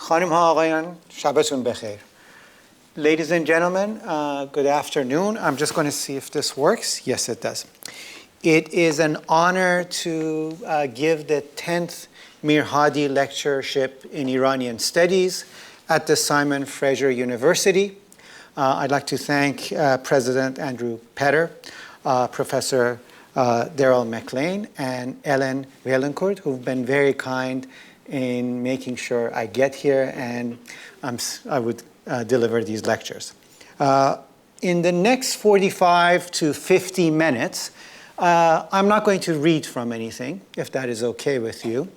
خانم ها آقایان شبتون بخیر. Ladies and gentlemen, good afternoon. I'm just going to see if this works. Yes, it does. It is an honor to give the 10th Mirhady lectureship in Iranian studies at the Simon Fraser University. I'd like to thank President Andrew Petter, Professor Daryl McLean, and Ellen Vaillancourt, who've been very kind in making sure I get here and I would deliver these lectures. In the next 45 to 50 minutes, I'm not going to read from anything, if that is okay with you,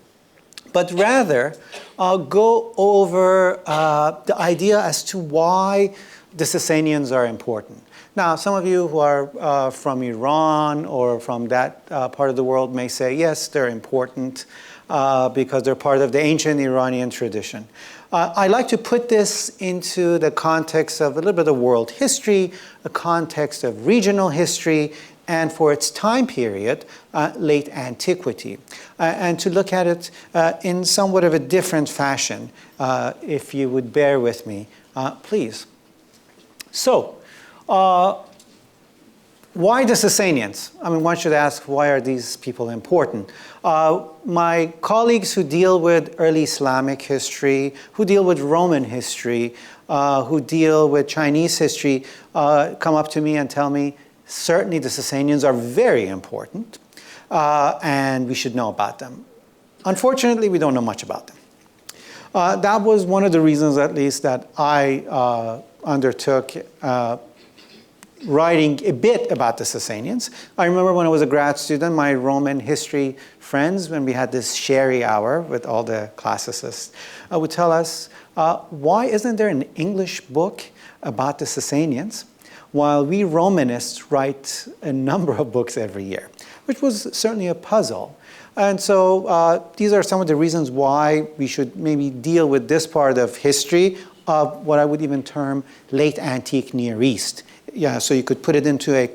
but rather I'll go over the idea as to why the Sasanians are important. Now, some of you who are from Iran or from that part of the world may say, yes, they're important because they're part of the ancient Iranian tradition. I like to put this into the context of a little bit of world history, a context of regional history, and for its time period, late antiquity, and to look at it in somewhat of a different fashion, if you would bear with me, please. So, why the Sasanians? I mean, one should ask, why are these people important? My colleagues who deal with early Islamic history, who deal with Roman history, who deal with Chinese history, come up to me and tell me, certainly the Sasanians are very important, and we should know about them. Unfortunately, we don't know much about them. That was one of the reasons, at least, that I undertook writing a bit about the Sasanians. I remember when I was a grad student, my Roman history friends, when we had this sherry hour with all the classicists, would tell us, why isn't there an English book about the Sasanians, while we Romanists write a number of books every year, which was certainly a puzzle. And so these are some of the reasons why we should maybe deal with this part of history of what I would even term late antique Near East. Yeah, so you could put it into a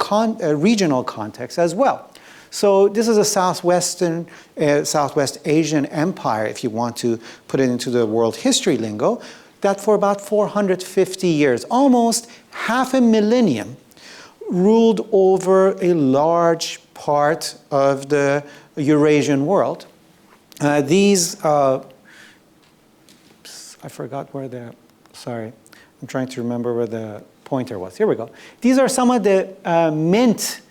regional context as well. So this is a Southwest Asian empire, if you want to put it into the world history lingo, that for about 450 years, almost half a millennium, ruled over a large part of the Eurasian world. I forgot where sorry, I'm trying to remember where the pointer was. Here we go. These are some of the mint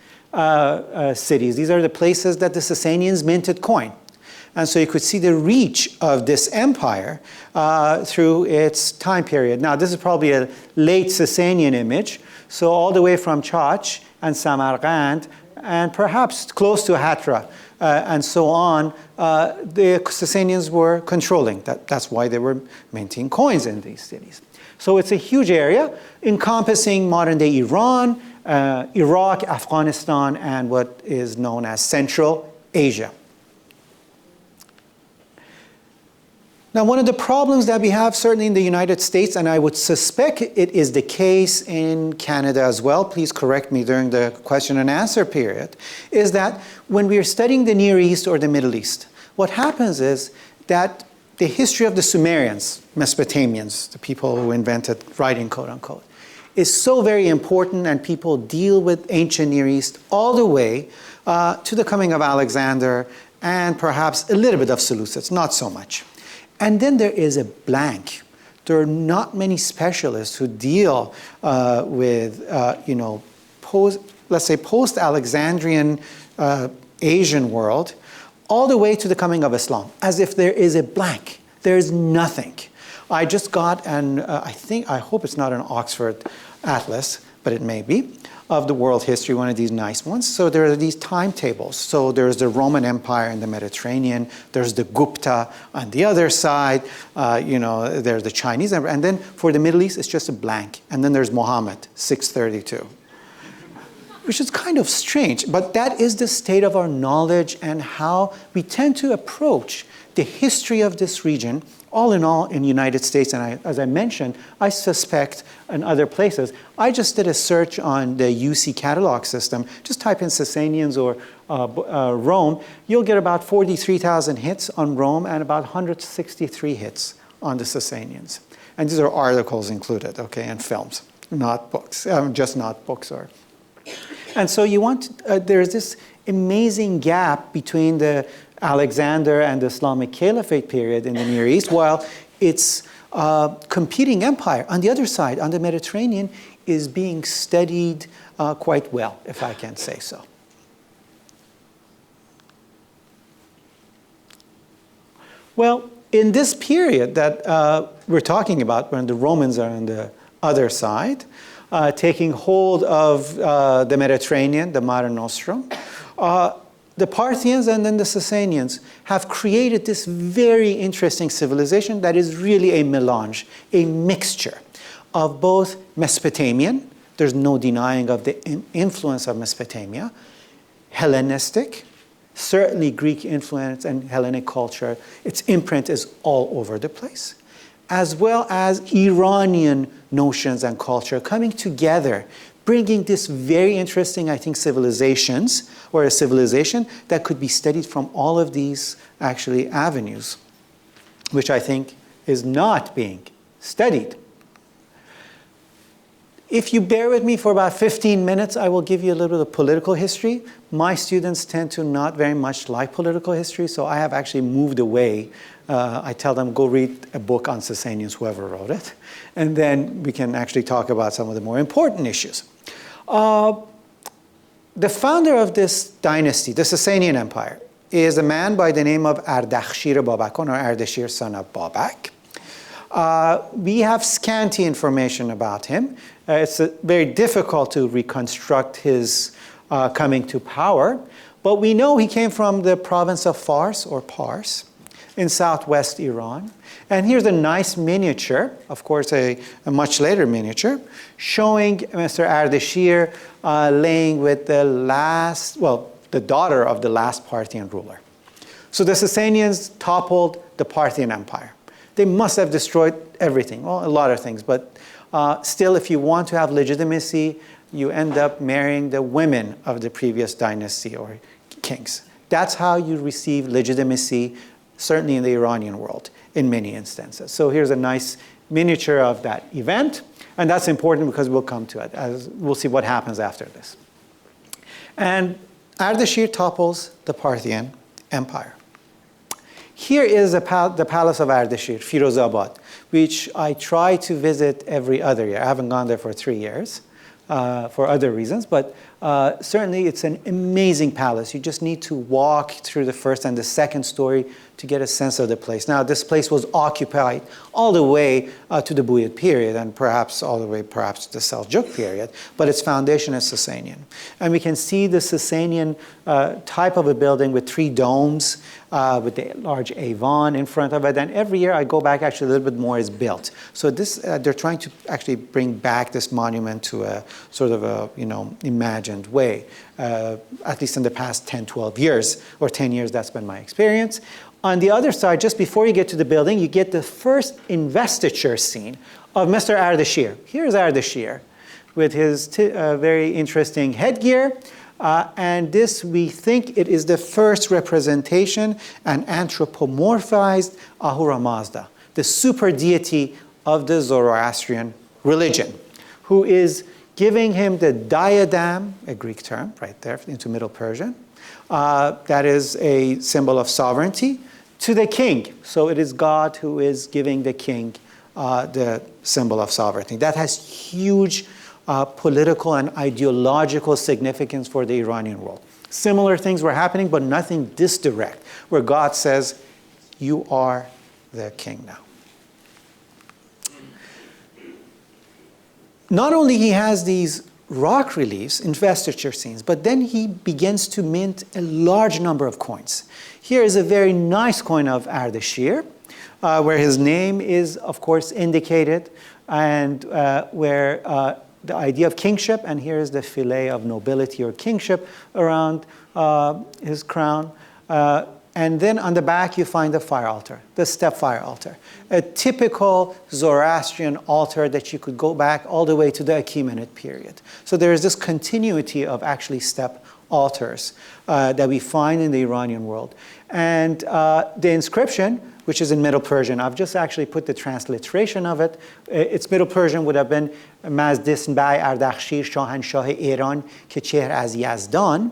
cities. These are the places that the Sasanians minted coin. And so you could see the reach of this empire through its time period. Now, this is probably a late Sasanian image. So all the way from Chach and Samarkand, and perhaps close to Hatra, and so on, the Sasanians were controlling. That's why they were minting coins in these cities. So it's a huge area encompassing modern-day Iran, Iraq, Afghanistan, and what is known as Central Asia. Now, one of the problems that we have, certainly in the United States, and I would suspect it is the case in Canada as well, please correct me during the question and answer period, is that when we are studying the Near East or the Middle East, what happens is that the history of the Sumerians, Mesopotamians, the people who invented writing, quote unquote, is so very important, and people deal with ancient Near East all the way to the coming of Alexander and perhaps a little bit of Seleucids, not so much. And then there is a blank. There are not many specialists who deal with, let's say, post-Alexandrian Asian world, all the way to the coming of Islam, as if there is a blank. There is nothing. I just got I hope it's not an Oxford Atlas, but it may be, of the world history, one of these nice ones. So there are these timetables. So there's the Roman Empire in the Mediterranean, there's the Gupta on the other side, there's the Chinese, and then for the Middle East, it's just a blank. And then there's Muhammad, 632. Which is kind of strange, but that is the state of our knowledge and how we tend to approach the history of this region, all in all, in the United States, and as I mentioned, I suspect in other places. I just did a search on the UC catalog system. Just type in Sasanians or Rome. You'll get about 43,000 hits on Rome and about 163 hits on the Sasanians. And these are articles included, okay, and films, not books, just not books. And so you want, there's this amazing gap between the Alexander and the Islamic Caliphate period in the Near East, while its competing empire on the other side, on the Mediterranean, is being studied quite well, if I can say so. Well, in this period that we're talking about, when the Romans are on the other side, taking hold of the Mediterranean, the Mare Nostrum, the Parthians and then the Sasanians have created this very interesting civilization that is really a melange, a mixture of both Mesopotamian, there's no denying of the influence of Mesopotamia, Hellenistic, certainly Greek influence and Hellenic culture, its imprint is all over the place, as well as Iranian notions and culture coming together, bringing this very interesting, I think, civilizations, or a civilization that could be studied from all of these, actually, avenues, which I think is not being studied. If you bear with me for about 15 minutes, I will give you a little bit of political history. My students tend to not very much like political history, so I have actually moved away. I tell them, go read a book on Sasanians, whoever wrote it, and then we can actually talk about some of the more important issues. The founder of this dynasty, the Sasanian Empire, is a man by the name of Ardashir Babakon, or Ardashir, son of Babak. We have scanty information about him. It's very difficult to reconstruct his coming to power, but we know he came from the province of Fars, or Pars, in southwest Iran. And here's a nice miniature, of course a much later miniature, showing Mr. Ardashir laying with the last, well, the daughter of the last Parthian ruler. So the Sasanians toppled the Parthian Empire. They must have destroyed everything, well, a lot of things, but still, if you want to have legitimacy, you end up marrying the women of the previous dynasty or kings. That's how you receive legitimacy, certainly in the Iranian world, in many instances. So here's a nice miniature of that event, and that's important because we'll come to it, as we'll see what happens after this. And Ardashir topples the Parthian Empire. Here is the palace of Ardashir, Firozabad, which I try to visit every other year. I haven't gone there for 3 years for other reasons, but certainly it's an amazing palace. You just need to walk through the first and the second story to get a sense of the place. Now, this place was occupied all the way to the Buyid period, and perhaps all the way to the Seljuk period, but its foundation is Sasanian. And we can see the Sasanian type of a building with 3 domes, with the large Avon in front of it. And every year I go back, actually a little bit more is built. So this, they're trying to actually bring back this monument to a sort of a, imagined way. At least in the past 10, 12 years, or 10 years, that's been my experience. On the other side, just before you get to the building, you get the first investiture scene of Mr. Ardashir. Here's Ardashir with his very interesting headgear. And this, we think it is the first representation and anthropomorphized Ahura Mazda, the super deity of the Zoroastrian religion, who is giving him the diadem, a Greek term right there into Middle Persian, that is a symbol of sovereignty, to the king. So it is God who is giving the king the symbol of sovereignty. That has huge political and ideological significance for the Iranian world. Similar things were happening, but nothing this direct, where God says, you are the king now. Not only he has these rock reliefs, investiture scenes, but then he begins to mint a large number of coins. Here is a very nice coin of Ardashir, where his name is, of course, indicated, and where the idea of kingship, and here is the fillet of nobility or kingship around his crown. And then on the back, you find the fire altar, the step fire altar, a typical Zoroastrian altar that you could go back all the way to the Achaemenid period. So there is this continuity of actually step altars that we find in the Iranian world. And the inscription, which is in Middle Persian, I've just actually put the transliteration of it. Its Middle Persian would have been Mazdisn Bay Ardashir Shahanshah Iran ke chehr az Yazdan,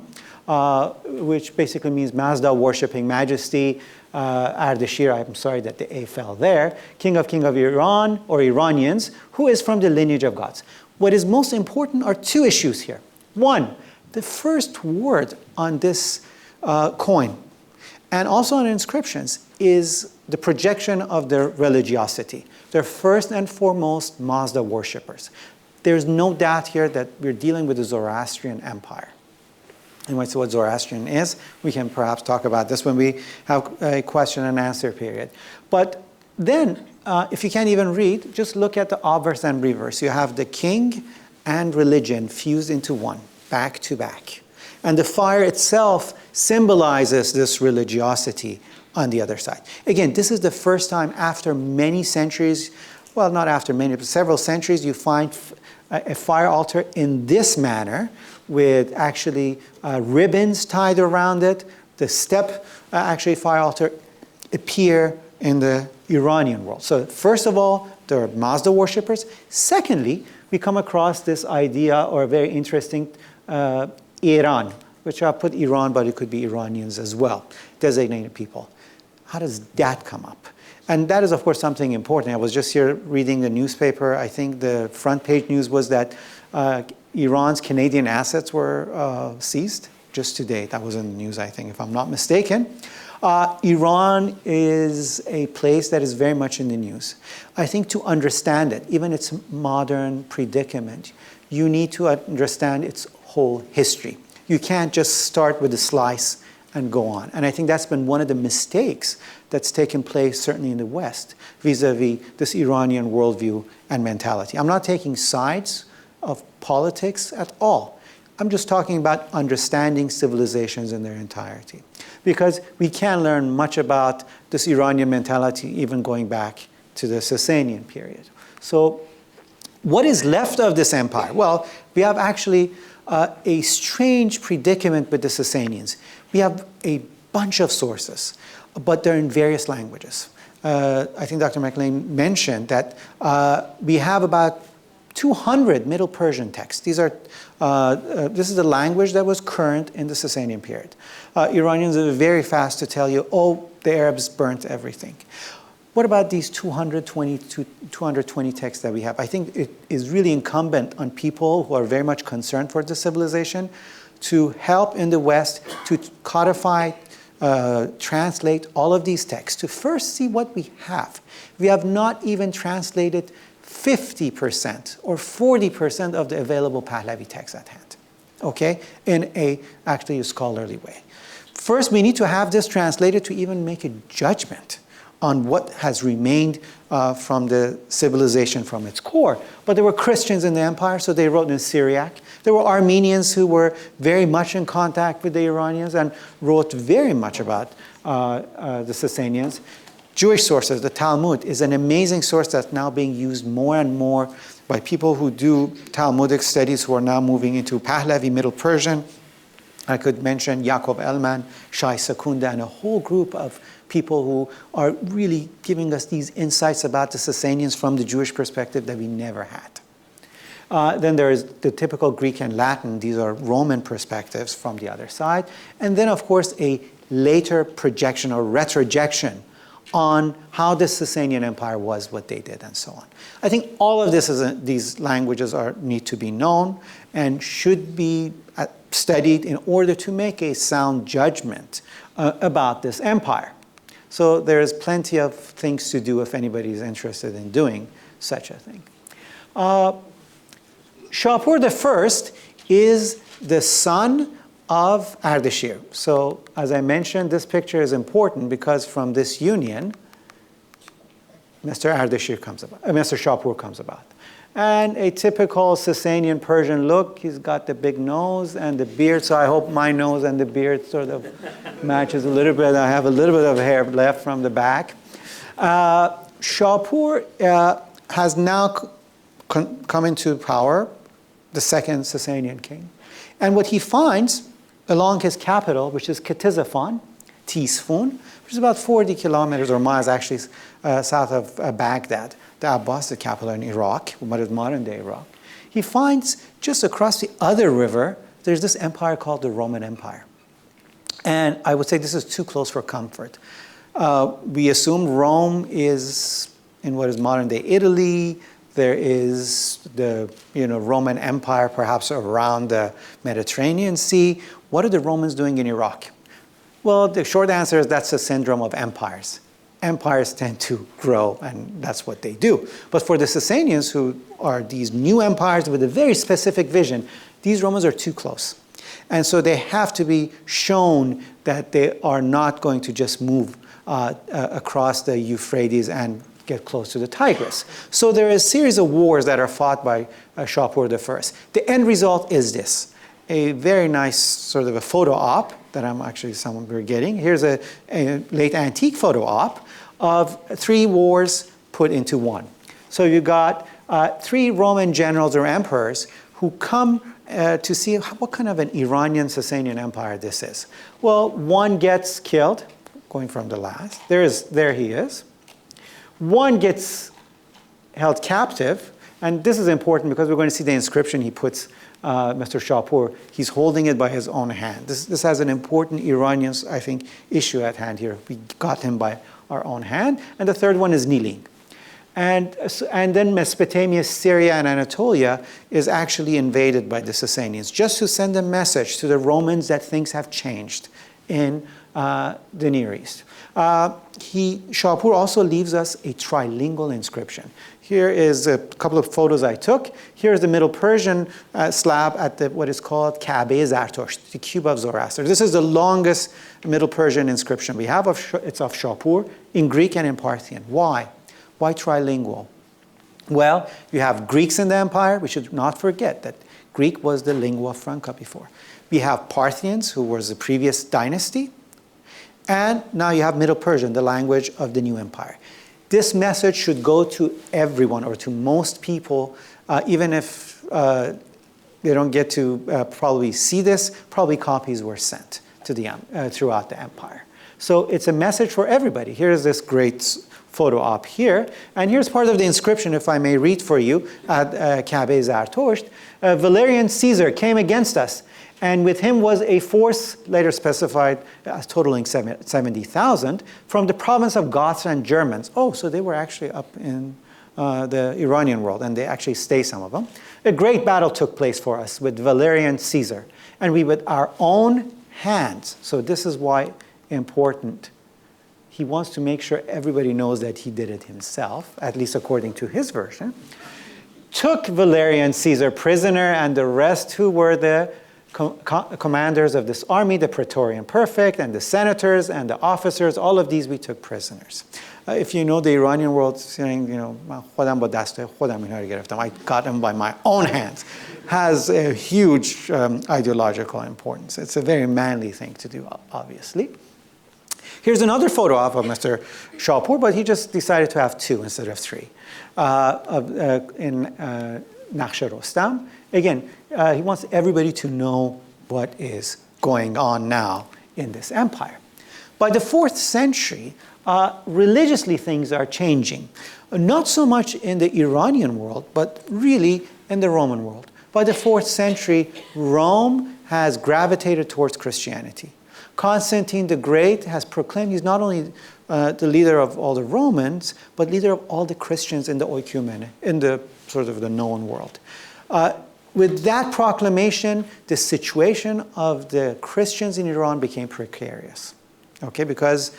which basically means Mazda worshipping majesty. Ardashir, I'm sorry that the A fell there, king of Iran, or Iranians, who is from the lineage of gods. What is most important are two issues here. One, the first word on this coin, and also on inscriptions, is the projection of their religiosity. They're first and foremost Mazda worshippers. There's no doubt here that we're dealing with the Zoroastrian Empire. And so what Zoroastrian is, we can perhaps talk about this when we have a question and answer period. But then, if you can't even read, just look at the obverse and reverse. You have the king and religion fused into one, back to back. And the fire itself symbolizes this religiosity on the other side. Again, this is the first time after many centuries, well, not after many, but several centuries, you find a fire altar in this manner, with actually ribbons tied around it. The step, actually fire altar, appear in the Iranian world. So first of all, there are Mazda worshippers. Secondly, we come across this idea, or a very interesting Iran, which I'll put Iran, but it could be Iranians as well, designated people. How does that come up? And that is, of course, something important. I was just here reading the newspaper. I think the front page news was that Iran's Canadian assets were seized just today. That was in the news, I think, if I'm not mistaken. Iran is a place that is very much in the news. I think to understand it, even its modern predicament, you need to understand its whole history. You can't just start with a slice and go on. And I think that's been one of the mistakes that's taken place, certainly in the West, vis-a-vis this Iranian worldview and mentality. I'm not taking sides of politics at all. I'm just talking about understanding civilizations in their entirety. Because we can learn much about this Iranian mentality even going back to the Sasanian period. So what is left of this empire? Well, we have actually a strange predicament with the Sasanians. We have a bunch of sources, but they're in various languages. I think Dr. McLean mentioned that we have about 200 Middle Persian texts. These are, this is the language that was current in the Sasanian period. Iranians are very fast to tell you, oh, the Arabs burnt everything. What about these 220 texts that we have? I think it is really incumbent on people who are very much concerned for the civilization to help in the West to codify, translate all of these texts, to first see what we have. We have not even translated 50% or 40% of the available Pahlavi texts at hand, okay, in actually a scholarly way. First, we need to have this translated to even make a judgment on what has remained from the civilization from its core. But there were Christians in the empire, so they wrote in Syriac. There were Armenians who were very much in contact with the Iranians and wrote very much about the Sasanians. Jewish sources, the Talmud, is an amazing source that's now being used more and more by people who do Talmudic studies, who are now moving into Pahlavi Middle Persian. I could mention Yaakov Elman, Shai Sakunda, and a whole group of people who are really giving us these insights about the Sasanians from the Jewish perspective that we never had. Then there is the typical Greek and Latin. These are Roman perspectives from the other side. And then, of course, a later projection or retrojection on how the Sasanian Empire was, what they did, and so on. I think all of this these languages need to be known and should be studied in order to make a sound judgment about this empire. So there's plenty of things to do if anybody is interested in doing such a thing. Shapur I is the son of Ardashir. So as I mentioned, this picture is important because from this union, Mr. Shapur comes about. And a typical Sasanian Persian look, he's got the big nose and the beard, so I hope my nose and the beard sort of matches a little bit. I have a little bit of hair left from the back. Shapur has now come into power, the second Sasanian king. And what he finds along his capital, which is Ctesiphon, which is about 40 kilometers or miles actually south of Baghdad, the Abbasid capital in Iraq, what is modern-day Iraq. He finds just across the other river, there's this empire called the Roman Empire. And I would say this is too close for comfort. We assume Rome is in what is modern-day Italy. There is the Roman Empire perhaps around the Mediterranean Sea. What are the Romans doing in Iraq? Well, the short answer is that's the syndrome of empires. Empires tend to grow, and that's what they do. But for the Sasanians, who are these new empires with a very specific vision, these Romans are too close. And so they have to be shown that they are not going to just move across the Euphrates and get close to the Tigris. So there is a series of wars that are fought by Shapur I. The end result is this, a very nice sort of a photo op that I'm actually we're getting. Here's a late antique photo op of 3 wars put into one. So you got 3 Roman generals or emperors who come to see what kind of an Iranian Sasanian empire this is. Well, one gets killed, going from the last. There he is. One gets held captive, and this is important because we're going to see the inscription he puts, Mr. Shapur. He's holding it by his own hand. This has an important Iranian, I think, issue at hand here. We got him by our own hand. And the third one is kneeling. And then Mesopotamia, Syria, and Anatolia is actually invaded by the Sasanians, just to send a message to the Romans that things have changed in the Near East. Shapur also leaves us a trilingual inscription. Here is a couple of photos I took. Here's the Middle Persian slab at what is called Kabe-Zartosht, the cube of Zoroaster. This is the longest Middle Persian inscription we have. It's of Shapur in Greek and in Parthian. Why? Why trilingual? Well, you have Greeks in the empire. We should not forget that Greek was the lingua franca before. We have Parthians, who was the previous dynasty. And now you have Middle Persian, the language of the new empire. This message should go to everyone or to most people, even if they don't get to probably see this, probably copies were sent to throughout the empire. So it's a message for everybody. Here's this great photo op here. And here's part of the inscription, if I may read for you, at Kabe-Zartosht. Valerian Caesar came against us, and with him was a force, later specified as totaling 70,000, from the province of Goths and Germans. Oh, so they were actually up in the Iranian world, and they actually stay, some of them. A great battle took place for us with Valerian Caesar, and we with our own hands. So this is why important. He wants to make sure everybody knows that he did it himself, at least according to his version. Took Valerian Caesar prisoner, and the rest who were the commanders of this army, the Praetorian Prefect, and the senators, and the officers, all of these we took prisoners. If you know the Iranian world, saying, خودم با دست خودم اینا رو گرفتم, I got them by my own hands, has a huge ideological importance. It's a very manly thing to do, obviously. Here's another photo of Mr. Shapur, but he just decided to have 2 instead of 3 in Naqsh Rostam. Again, he wants everybody to know what is going on now in this empire. By the 4th century, religiously things are changing. Not so much in the Iranian world, but really in the Roman world. By the 4th century, Rome has gravitated towards Christianity. Constantine the Great has proclaimed he's not only the leader of all the Romans, but leader of all the Christians in the oikumene, in the sort of the known world. With that proclamation, the situation of the Christians in Iran became precarious. Okay, because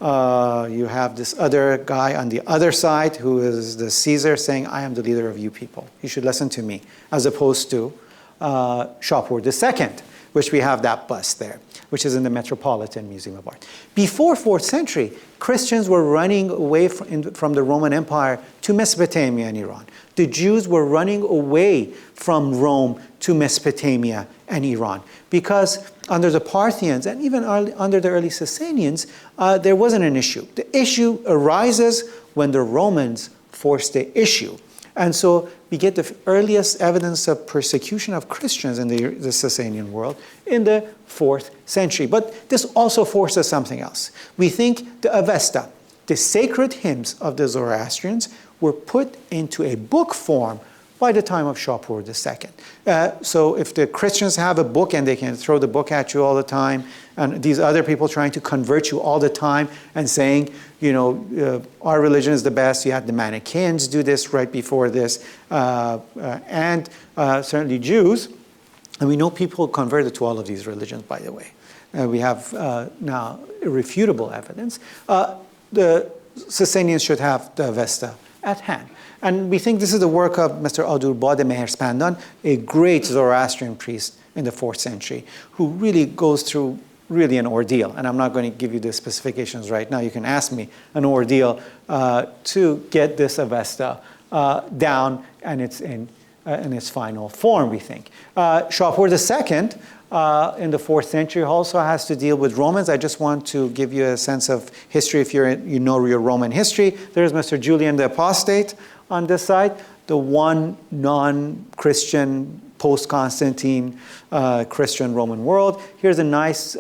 you have this other guy on the other side who is the Caesar saying, I am the leader of you people. You should listen to me, as opposed to Shapur II, which we have that bust there, which is in the Metropolitan Museum of Art. Before 4th century, Christians were running away from the Roman Empire to Mesopotamia and Iran. The Jews were running away from Rome to Mesopotamia and Iran, because under the Parthians and even under the early Sasanians, there wasn't an issue. The issue arises when the Romans force the issue. And so we get the earliest evidence of persecution of Christians in the Sasanian world in the 4th century. But this also forces something else. We think the Avesta, the sacred hymns of the Zoroastrians, were put into a book form by the time of Shapur II. So if the Christians have a book and they can throw the book at you all the time, and these other people trying to convert you all the time and saying, you know, our religion is the best, you had the Manichaeans do this right before this, and certainly Jews, and we know people converted to all of these religions, by the way. We have now irrefutable evidence. The Sasanians should have the Avesta at hand. And we think this is the work of Mr. Adurbad Meherspandan, a great Zoroastrian priest in the 4th century, who really goes through really an ordeal. And I'm not going to give you the specifications right now. You can ask me an ordeal to get this Avesta down, and it's in its final form, we think. Shapur II, in the 4th century, also has to deal with Romans. I just want to give you a sense of history if you know your Roman history. There's Mr. Julian the Apostate on this side, the one non-Christian post-Constantine Christian Roman world. Here's a nice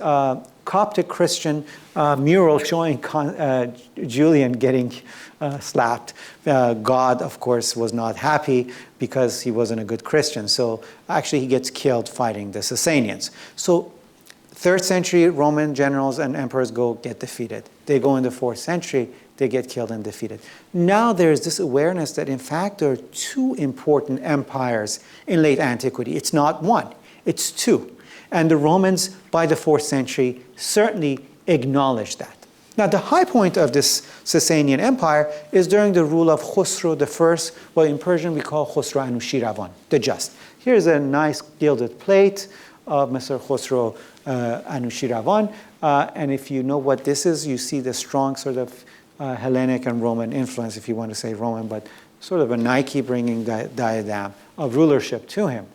Coptic Christian mural showing Julian getting slapped. God, of course, was not happy because he wasn't a good Christian. So actually he gets killed fighting the Sasanians. So 3rd century Roman generals and emperors get defeated. They go in the 4th century, they get killed and defeated. Now there's this awareness that in fact there are 2 important empires in late antiquity. It's not one, it's 2. And the Romans, by the 4th century, certainly acknowledged that. Now, the high point of this Sasanian empire is during the rule of Khosrow I, what in Persian we call Khosrow Anushiravan, the Just. Here's a nice gilded plate of Mr. Khosrow Anushiravan. And if you know what this is, you see the strong sort of Hellenic and Roman influence, if you want to say Roman, but sort of a Nike bringing diadem of rulership to him.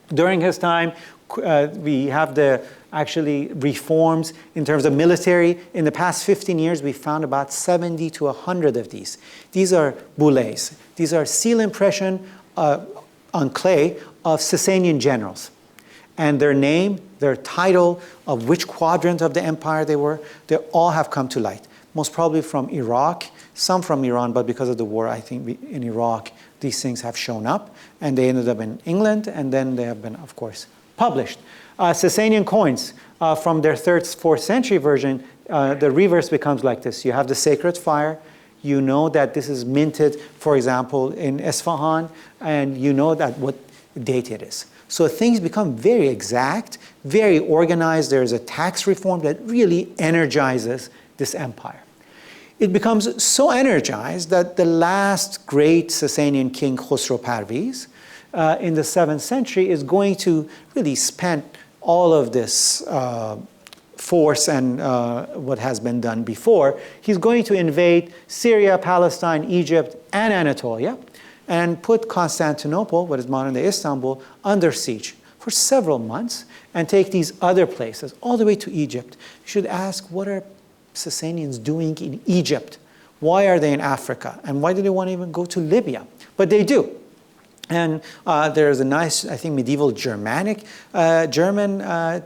During his time, we have the actually reforms in terms of military. In the past 15 years, we found about 70 to 100 of these. These are bullets. These are seal impression on clay of Sasanian generals. And their name, their title, of which quadrant of the empire they were, they all have come to light. Most probably from Iraq, some from Iran, but because of the war, I think in Iraq, these things have shown up. And they ended up in England, and then they have been, of course, published. Sasanian coins from their 3rd, 4th century version, the reverse becomes like this. You have the sacred fire. You know that this is minted, for example, in Isfahan, and you know that what date it is. So things become very exact, very organized. There's a tax reform that really energizes this empire. It becomes so energized that the last great Sasanian king, Khosrow Parviz, in the 7th century is going to really spend all of this force and what has been done before. He's going to invade Syria, Palestine, Egypt, and Anatolia, and put Constantinople, what is modern-day Istanbul, under siege for several months, and take these other places all the way to Egypt. You should ask, what are Sasanians doing in Egypt? Why are they in Africa? And why do they want to even go to Libya? But they do. And there's a nice, I think, medieval German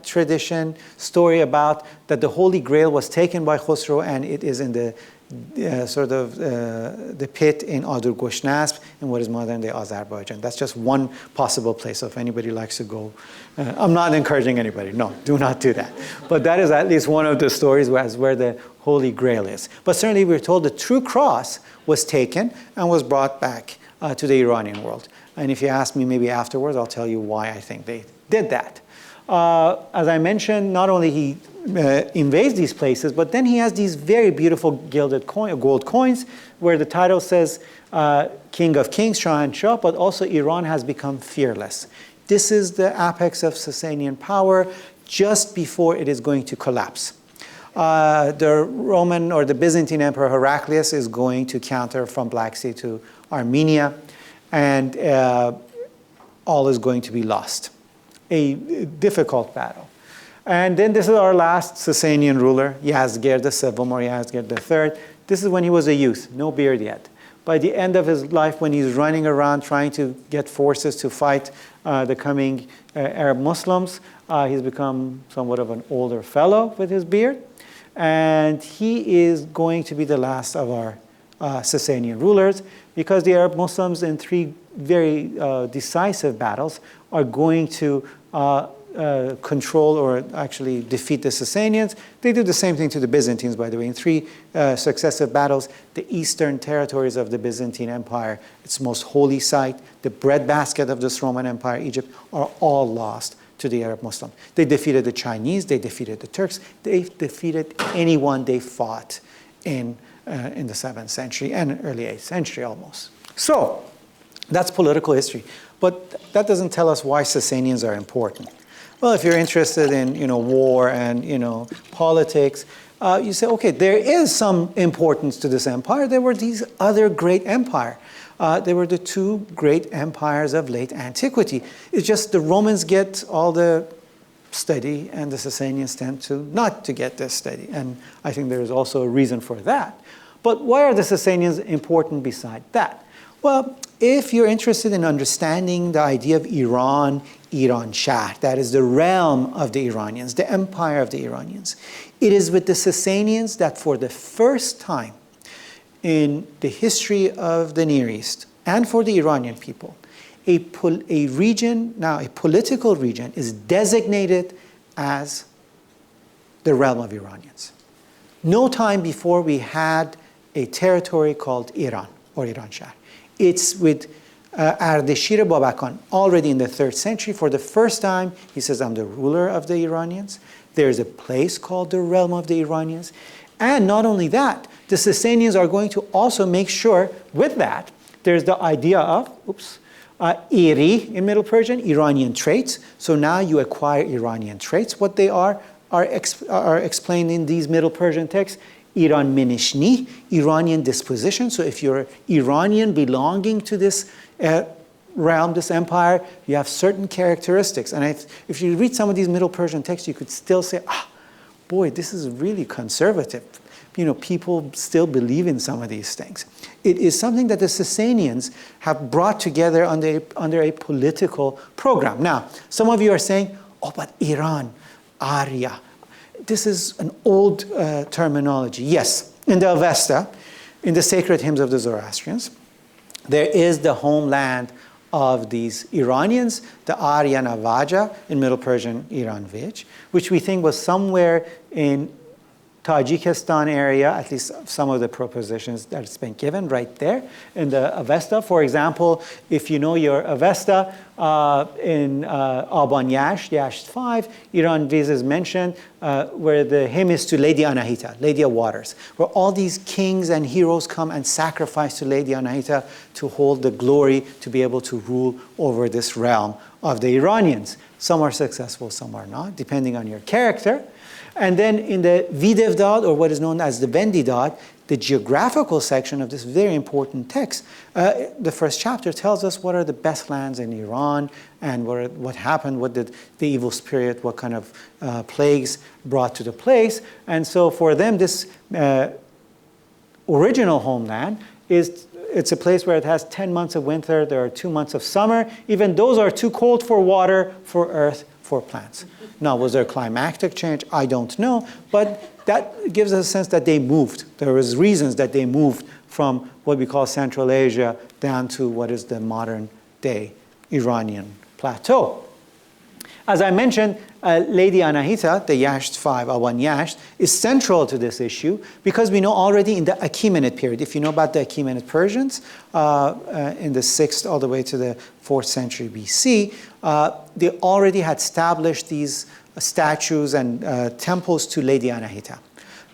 tradition story about that the Holy Grail was taken by Khosrow, and it is in the the pit in Adur-Goshnasp in what is modern-day Azerbaijan. That's just one possible place. So if anybody likes to go, I'm not encouraging anybody. No, do not do that. But that is at least one of the stories where the Holy Grail is. But certainly we're told the true cross was taken and was brought back to the Iranian world. And if you ask me maybe afterwards, I'll tell you why I think they did that. As I mentioned, not only he invades these places, but then he has these very beautiful gilded gold coins where the title says King of Kings, Shahanshah, but also Iran has become fearless. This is the apex of Sasanian power just before it is going to collapse. The Roman or the Byzantine Emperor Heraclius is going to counter from Black Sea to Armenia, and all is going to be lost. A difficult battle. And then this is our last Sasanian ruler, Yazdgerd VII or Yazdgerd III. This is when he was a youth, no beard yet. By the end of his life, when he's running around trying to get forces to fight the coming Arab Muslims, he's become somewhat of an older fellow with his beard. And he is going to be the last of our Sasanian rulers, because the Arab Muslims in 3 very decisive battles are going to control or actually defeat the Sasanians. They do the same thing to the Byzantines, by the way. In 3 successive battles, the eastern territories of the Byzantine Empire, its most holy site, the breadbasket of this Roman Empire, Egypt, are all lost to the Arab Muslims. They defeated the Chinese, they defeated the Turks, they defeated anyone they fought in the 7th century and early 8th century almost. So that's political history. But that doesn't tell us why Sasanians are important. Well, if you're interested in war and politics, you say, okay, there is some importance to this empire. There were these other great empires. They were the 2 great empires of late antiquity. It's just the Romans get all the study and the Sasanians tend to not to get this study. And I think there is also a reason for that. But why are the Sasanians important beside that? Well, if you're interested in understanding the idea of Iran, Iranshahr, that is the realm of the Iranians, the empire of the Iranians, it is with the Sasanians that for the first time in the history of the Near East, and for the Iranian people, a political region is designated as the realm of Iranians. No time before we had a territory called Iran or Iranshahr. It's with Ardashir Babakan, already in the 3rd century. For the first time, he says, I'm the ruler of the Iranians. There's a place called the realm of the Iranians. And not only that, the Sasanians are going to also make sure with that, there's the idea of, Iri in Middle Persian, Iranian traits. So now you acquire Iranian traits. What they are explained in these Middle Persian texts. Iran minishni, Iranian disposition. So if you're Iranian belonging to this realm, this empire, you have certain characteristics. And if you read some of these Middle Persian texts, you could still say, boy, this is really conservative. People still believe in some of these things. It is something that the Sasanians have brought together under a political program. Now, some of you are saying, but Iran, Arya, this is an old terminology. Yes, in the Avesta, in the sacred hymns of the Zoroastrians, there is the homeland of these Iranians, the Arya Navaja in Middle Persian Iran Vij, which we think was somewhere in Tajikistan area, at least some of the propositions that it's been given right there in the Avesta. For example, if you know your Avesta in Aban Yasht, Yasht 5, Iran Viz is mentioned where the hymn is to Lady Anahita, Lady of Waters, where all these kings and heroes come and sacrifice to Lady Anahita to hold the glory to be able to rule over this realm of the Iranians. Some are successful, some are not, depending on your character. And then in the Videvdad, or what is known as the Vendidad, the geographical section of this very important text, the first chapter tells us what are the best lands in Iran and what happened, what did the evil spirit, what kind of plagues brought to the place. And so for them, this original homeland it's a place where it has 10 months of winter, there are 2 months of summer. Even those are too cold for water, for earth, for plants. Now, was there a climactic change? I don't know, but that gives us a sense that they moved. There was reasons that they moved from what we call Central Asia down to what is the modern day Iranian plateau. As I mentioned, Lady Anahita, the Yasht 5, Awan Yasht, is central to this issue because we know already in the Achaemenid period, if you know about the Achaemenid Persians, in the 6th all the way to the 4th century BC, they already had established these statues and temples to Lady Anahita.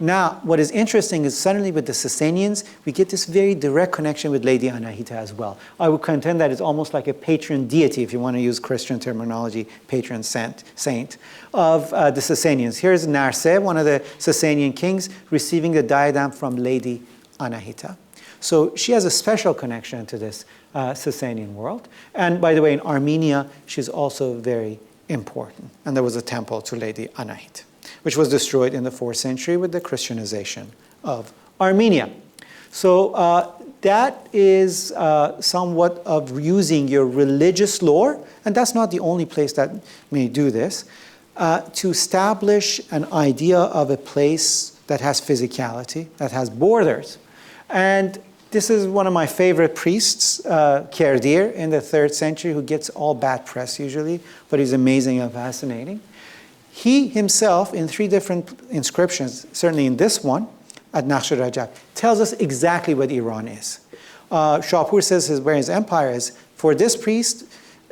Now, what is interesting is suddenly with the Sasanians, we get this very direct connection with Lady Anahita as well. I would contend that it's almost like a patron deity, if you want to use Christian terminology, patron saint of the Sasanians. Here's Narse, one of the Sasanian kings, receiving the diadem from Lady Anahita. So she has a special connection to this Sasanian world. And by the way, in Armenia, she's also very important. And there was a temple to Lady Anahita, which was destroyed in the 4th century with the Christianization of Armenia. So that is somewhat of using your religious lore, and that's not the only place that may do this, to establish an idea of a place that has physicality, that has borders. And this is one of my favorite priests, Kerdir, in the 3rd century, who gets all bad press usually, but he's amazing and fascinating. He himself, in 3 different inscriptions, certainly in this one, at Naqsh Rajab, tells us exactly what Iran is. Shapur says where his empire is. For this priest,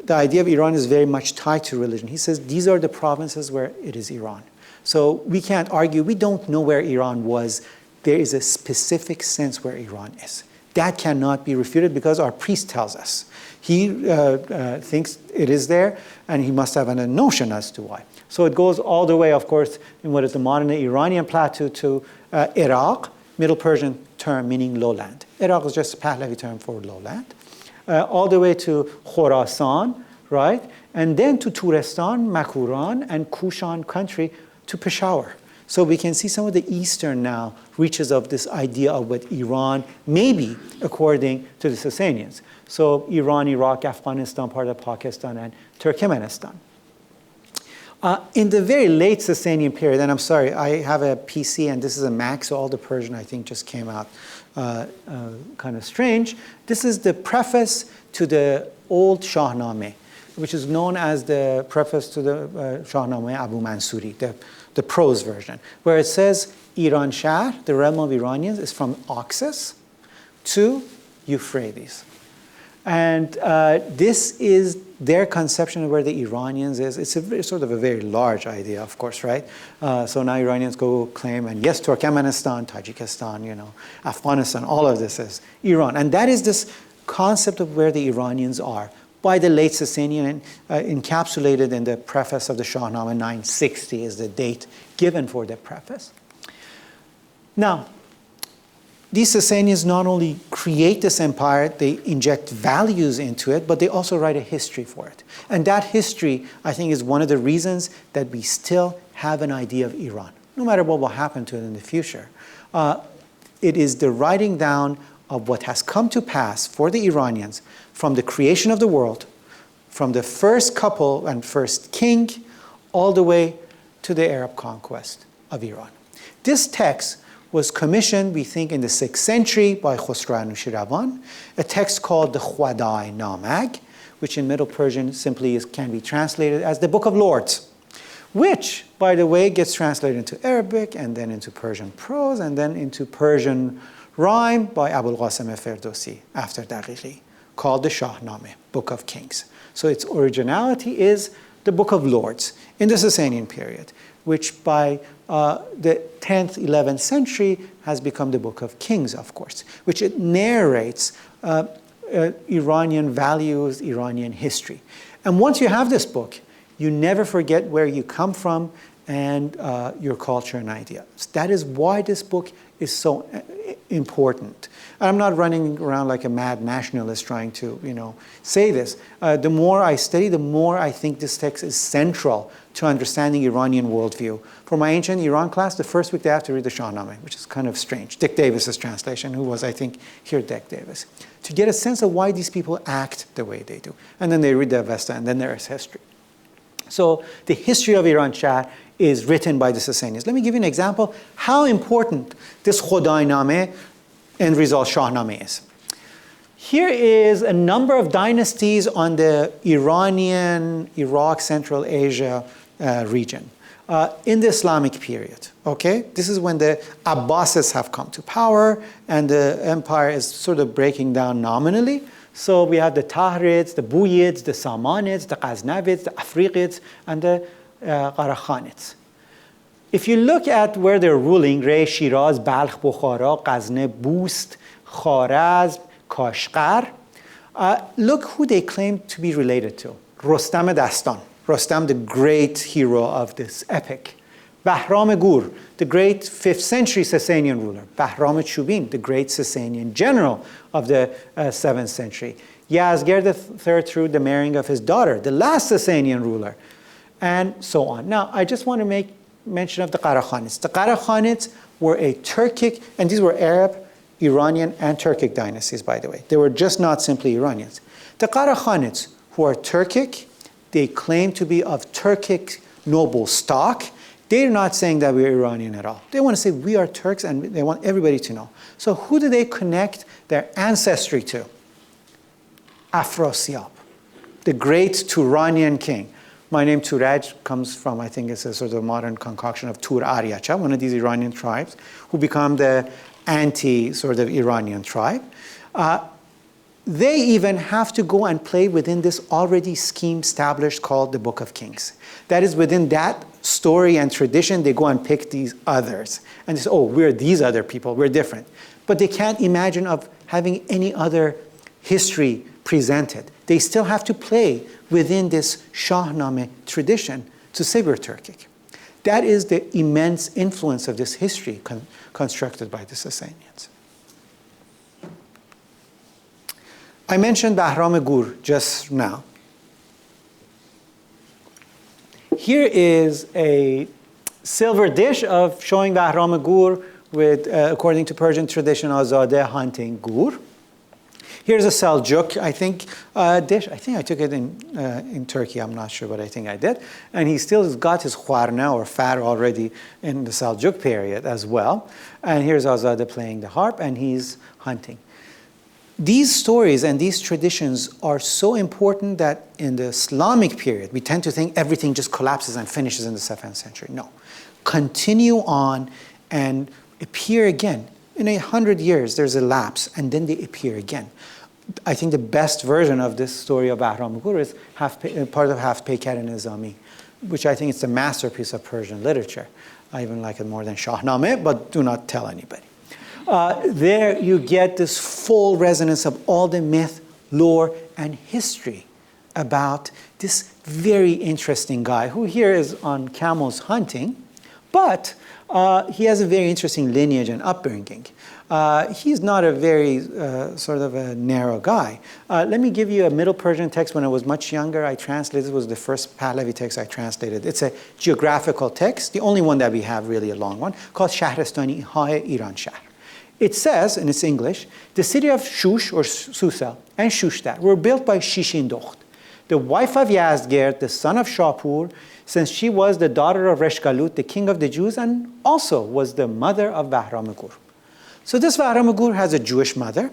the idea of Iran is very much tied to religion. He says these are the provinces where it is Iran. So we can't argue. We don't know where Iran was. There is a specific sense where Iran is. That cannot be refuted because our priest tells us. He thinks it is there, and he must have a notion as to why. So it goes all the way, of course, in what is the modern Iranian plateau to Iraq, Middle Persian term meaning lowland. Iraq is just a Pahlavi term for lowland. All the way to Khorasan, right? And then to Turestan, Makuran, and Kushan country to Peshawar. So we can see some of the eastern now reaches of this idea of what Iran may be according to the Sasanians. So Iran, Iraq, Afghanistan, part of Pakistan, and Turkmenistan. In the very late Sasanian period, and I'm sorry, I have a PC and this is a Mac, so all the Persian I think just came out kind of strange. This is the preface to the old Shahnameh, which is known as the preface to the Shahnameh Abu Mansuri, the prose version, where it says Iranshahr, the realm of Iranians, is from Oxus to Euphrates. And this is their conception of where the Iranians is. It's sort of a very large idea, of course, right? So now Iranians go claim, and yes, Turkmenistan, Tajikistan, Afghanistan, all of this is Iran. And that is this concept of where the Iranians are by the late Sasanian, encapsulated in the preface of the Shahnameh. 960 is the date given for the preface. Now, these Sasanians not only create this empire, they inject values into it, but they also write a history for it. And that history, I think, is one of the reasons that we still have an idea of Iran, no matter what will happen to it in the future. It is the writing down of what has come to pass for the Iranians from the creation of the world, from the first couple and first king, all the way to the Arab conquest of Iran. This text was commissioned, we think, in the 6th century by Khosrow Anushiravan, a text called the Khoday-namag, which in Middle Persian simply can be translated as the Book of Lords, which, by the way, gets translated into Arabic and then into Persian prose and then into Persian rhyme by Abul Qasim Ferdowsi after Daryaee, called the Shahnameh, Book of Kings. So its originality is the Book of Lords in the Sasanian period, which by the 10th, 11th century has become the Book of Kings, of course, which it narrates Iranian values, Iranian history. And once you have this book, you never forget where you come from and your culture and ideas. That is why this book is so important. I'm not running around like a mad nationalist trying to, say this. The more I study, the more I think this text is central to understanding Iranian worldview. For my ancient Iran class, the first week they have to read the Shahnameh, which is kind of strange. Dick Davis's translation, who was, I think, here Dick Davis, to get a sense of why these people act the way they do. And then they read the Avesta, and then there is history. So the history of Iranshahr is written by the Sasanians. Let me give you an example how important this Khoday-nameh end result Shahnameh is. Here is a number of dynasties on the Iranian, Iraq, Central Asia region in the Islamic period. Okay, this is when the Abbasids have come to power and the empire is sort of breaking down nominally. So we have the Tahrids, the Buyids, the Samanids, the Ghaznavids, the Afriqids, and the Qarakhanids. If you look at where they're ruling, Rey, Shiraz, Balkh, Bukhara, Ghazne, Boost, Kharazm, Kashgar, look who they claim to be related to. Rostam Dastan, Rostam, the great hero of this epic. Bahram Gur, the great 5th century Sasanian ruler. Bahram Chubin, the great Sasanian general of the 7th century. Yazgir III through the marrying of his daughter, the last Sasanian ruler, and so on. Now, I just want to make mention of the Qarakhanids. The Qarakhanids were a Turkic, and these were Arab Iranian and Turkic dynasties, by the way. They were just not simply Iranians. The Qarakhanids, who are Turkic, they claim to be of Turkic noble stock. They're not saying that we're Iranian at all. They want to say we are Turks, and they want everybody to know. So who do they connect their ancestry to? Afrasiab, the great Turanian king. My name Touraj comes from, I think it's a sort of modern concoction of Tur Aryacha, one of these Iranian tribes, who become the anti-sort of Iranian tribe. They even have to go and play within this already scheme established called the Book of Kings. That is, within that story and tradition, they go and pick these others. And they say, oh, we're these other people, we're different. But they can't imagine of having any other history presented. They still have to play within this Shahnameh tradition to say we're Turkic. That is the immense influence of this history constructed by the Sasanians. I mentioned Bahram Gur just now. Here is a silver dish of showing Bahram Gur with, according to Persian tradition, Azadeh hunting gur. Here's a Seljuk, I think, dish. I think I took it in Turkey. I'm not sure, but I think I did. And he still has got his kharna or fat already in the Seljuk period as well. And here's Azadeh playing the harp, and he's hunting. These stories and these traditions are so important that in the Islamic period, we tend to think everything just collapses and finishes in the 7th century. No. Continue on and appear again. In 100 years, there's a lapse, and then they appear again. I think the best version of this story of Bahram Gur is part of Haft Peyker Nizami, which I think is a masterpiece of Persian literature. I even like it more than Shahnameh, but do not tell anybody. There you get this full resonance of all the myth, lore, and history about this very interesting guy who here is on camels hunting, but he has a very interesting lineage and upbringing. He's not a very sort of a narrow guy. Let me give you a Middle Persian text. When I was much younger, I translated. It was the first Pahlavi text I translated. It's a geographical text, the only one that we have, really a long one, called Shahristani Hai Iranshahr. It says, in its English, the city of Shush, or Susa, and Shushtar were built by Shishindokht, the wife of Yazdgerd, the son of Shapur, since she was the daughter of Reshgalut, the king of the Jews, and also was the mother of Bahram Gur. So this Bahram Gur has a Jewish mother,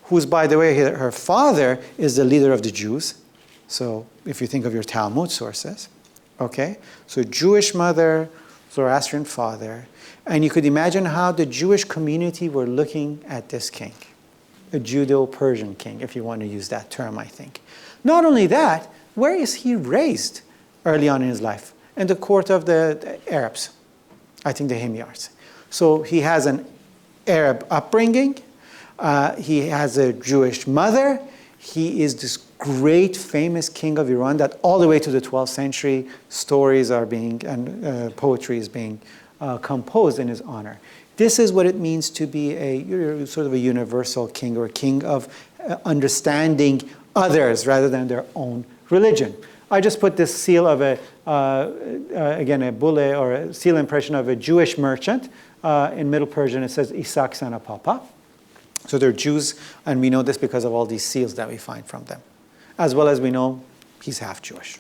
who's, by the way, her father is the leader of the Jews. So if you think of your Talmud sources, okay? So Jewish mother, Zoroastrian father, and you could imagine how the Jewish community were looking at this king, a Judeo-Persian king, if you want to use that term, I think. Not only that, where is he raised early on in his life? In the court of the Arabs, I think the Himyars. So he has an Arab upbringing. He has a Jewish mother. He is this great, famous king of Iran that all the way to the 12th century, stories are being, and poetry is being composed in his honor. This is what it means to be a sort of a universal king, or a king of understanding others rather than their own religion. I just put this seal of again, a bulle or a seal impression of a Jewish merchant. In Middle Persian, it says Isak Sana Papa. So they're Jews, and we know this because of all these seals that we find from them. As well as we know he's half Jewish.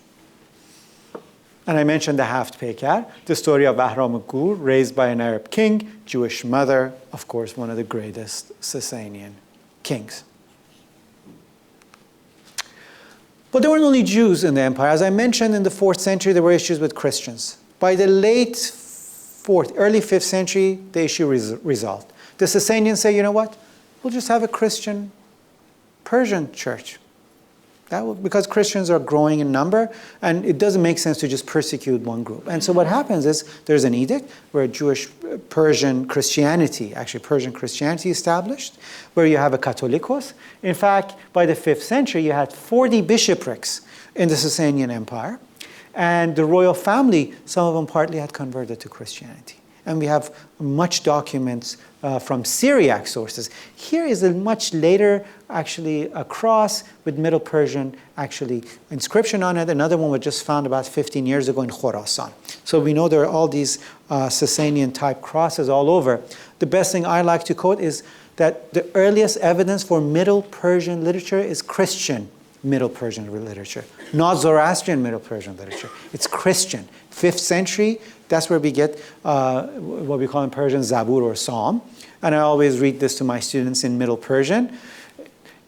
And I mentioned the Haft Peyker, the story of Bahram Gur, raised by an Arab king, Jewish mother, of course, one of the greatest Sasanian kings. But there weren't only Jews in the empire. As I mentioned, in the 4th century, there were issues with Christians. By the late 4th, early 5th century, the issue resolved. The Sasanians say, you know what? We'll just have a Christian Persian church. Because Christians are growing in number, and it doesn't make sense to just persecute one group. And so what happens is there's an edict where Jewish Persian Christianity, actually Persian Christianity established, where you have a Catholicos. In fact, by the 5th century, you had 40 bishoprics in the Sasanian Empire. And the royal family, some of them partly had converted to Christianity. And we have much documents from Syriac sources. Here is a much later, actually, a cross with Middle Persian, actually, inscription on it. Another one was just found about 15 years ago in Khorasan. So we know there are all these Sasanian type crosses all over. The best thing I like to quote is that the earliest evidence for Middle Persian literature is Christian Middle Persian literature, not Zoroastrian Middle Persian literature. It's Christian. 5th century, that's where we get what we call in Persian Zabur or Psalm. And I always read this to my students in Middle Persian.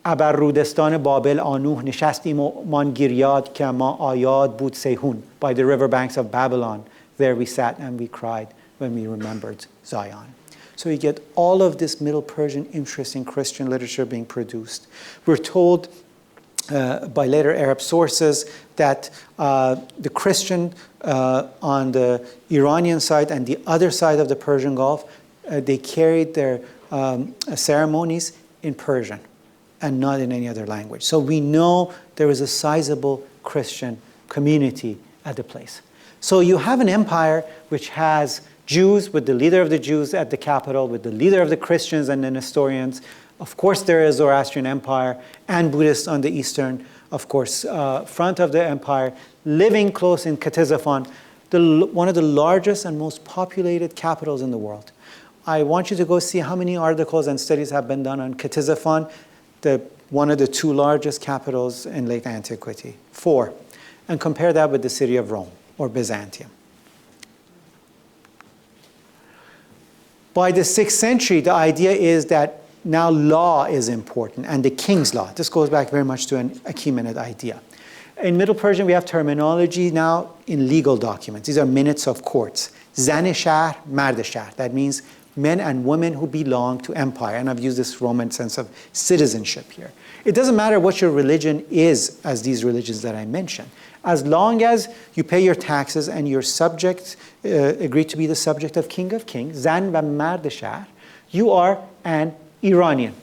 ابر رودستان بابل آنوح نشستیم و مان گریاد که ما آیاد بود سیهون. By the riverbanks of Babylon, there we sat and we cried when we remembered Zion. So you get all of this Middle Persian interest in Christian literature being produced. We're told by later Arab sources that the Christian on the Iranian side and the other side of the Persian Gulf, they carried their ceremonies in Persian and not in any other language. So we know there is a sizable Christian community at the place. So you have an empire which has Jews with the leader of the Jews at the capital, with the leader of the Christians and the Nestorians. Of course, there is Zoroastrian Empire and Buddhists on the eastern, of course, front of the empire, living close in Ctesiphon, one of the largest and most populated capitals in the world. I want you to go see how many articles and studies have been done on Ctesiphon, one of the 2 largest capitals in late antiquity, 4, and compare that with the city of Rome or Byzantium. By the 6th century, the idea is that now law is important, and the king's law. This goes back very much to an Achaemenid idea. In Middle Persian, we have terminology now in legal documents. These are minutes of courts. Zan shahr, mard shahr. That means men and women who belong to empire. And I've used this Roman sense of citizenship here. It doesn't matter what your religion is, as these religions that I mentioned. As long as you pay your taxes and your subject agree to be the subject of King of Kings, Zan va mard shahr, you are an Iranian.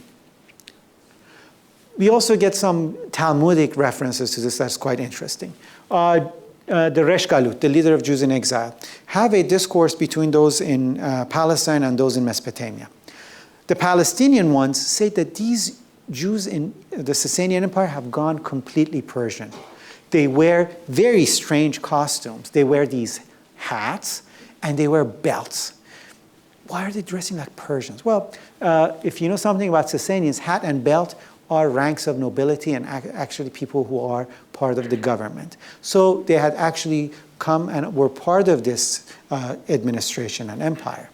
We also get some Talmudic references to this that's quite interesting. The Resh Galut, the leader of Jews in exile, have a discourse between those in Palestine and those in Mesopotamia. The Palestinian ones say that these Jews in the Sasanian Empire have gone completely Persian. They wear very strange costumes. They wear these hats and they wear belts. Why are they dressing like Persians? Well, if you know something about Sasanians, hat and belt are ranks of nobility and actually people who are part of the government. So they had actually come and were part of this administration and empire.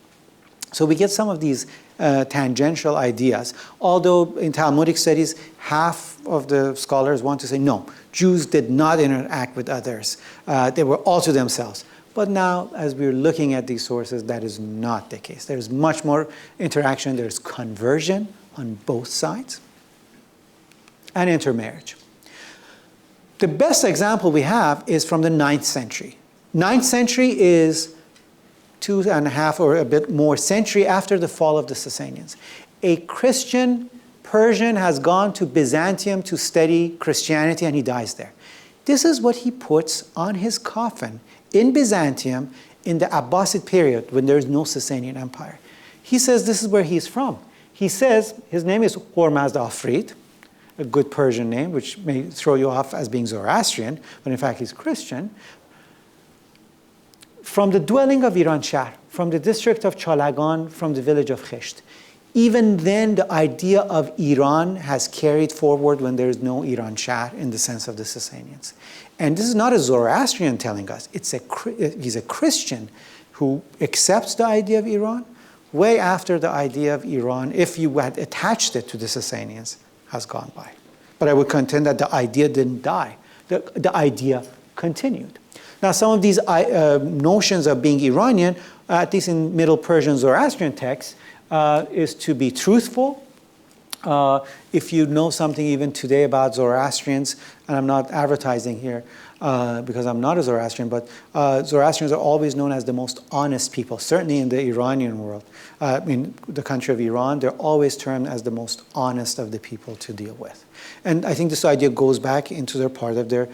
So we get some of these tangential ideas, although in Talmudic studies, half of the scholars want to say, no, Jews did not interact with others. They were all to themselves. But now, as we're looking at these sources, that is not the case. There's much more interaction. There's conversion on both sides and intermarriage. The best example we have is from the 9th century. 9th century is 2.5 or a bit more century after the fall of the Sasanians. A Christian Persian has gone to Byzantium to study Christianity and he dies there. This is what he puts on his coffin in Byzantium in the Abbasid period when there is no Sasanian Empire. He says this is where he's from. He says his name is Hormazd Afrid, a good Persian name, which may throw you off as being Zoroastrian, but in fact he's Christian. From the dwelling of Iranshahr, from the district of Chalagan, from the village of Khesht. Even then, the idea of Iran has carried forward when there is no Iranshahr in the sense of the Sasanians. And this is not a Zoroastrian telling us. He's a Christian who accepts the idea of Iran way after the idea of Iran, if you had attached it to the Sasanians, has gone by. But I would contend that the idea didn't die. The idea continued. Now, some of these notions of being Iranian, at least in Middle Persian Zoroastrian texts, is to be truthful. If you know something even today about Zoroastrians, and I'm not advertising here because I'm not a Zoroastrian, but Zoroastrians are always known as the most honest people, certainly in the Iranian world. In the country of Iran, they're always termed as the most honest of the people to deal with. And I think this idea goes back into their part of their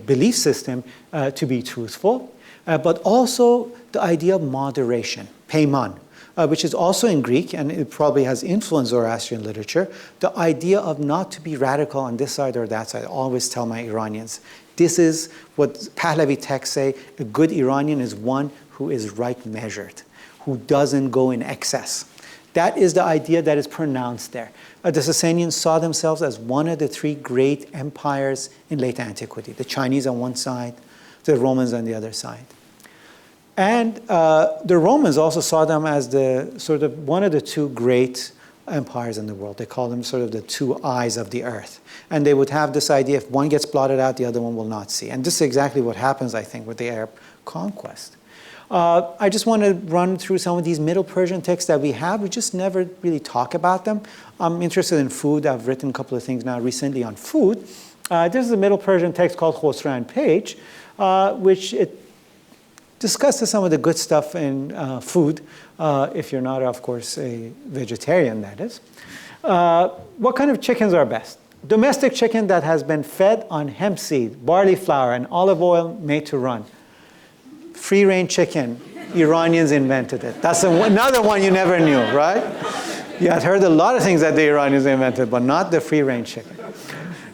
belief system to be truthful, but also the idea of moderation, peyman. which is also in Greek, and it probably has influenced Zoroastrian literature, the idea of not to be radical on this side or that side. I always tell my Iranians, this is what Pahlavi texts say, a good Iranian is one who is right measured, who doesn't go in excess. That is the idea that is pronounced there. The Sasanians saw themselves as one of the three great empires in late antiquity. The Chinese on one side, the Romans on the other side. And the Romans also saw them as the sort of one of the two great empires in the world. They call them sort of the two eyes of the earth. And they would have this idea, if one gets blotted out, the other one will not see. And this is exactly what happens, I think, with the Arab conquest. I just want to run through some of these Middle Persian texts that we have. We just never really talk about them. I'm interested in food. I've written a couple of things now recently on food. This is a Middle Persian text called Khosran Page, which it discusses some of the good stuff in food, if you're not, of course, a vegetarian, that is. What kind of chickens are best? Domestic chicken that has been fed on hemp seed, barley flour, and olive oil made to run. Free-range chicken, Iranians invented it. That's another one you never knew, right? You had heard a lot of things that the Iranians invented, but not the free-range chicken.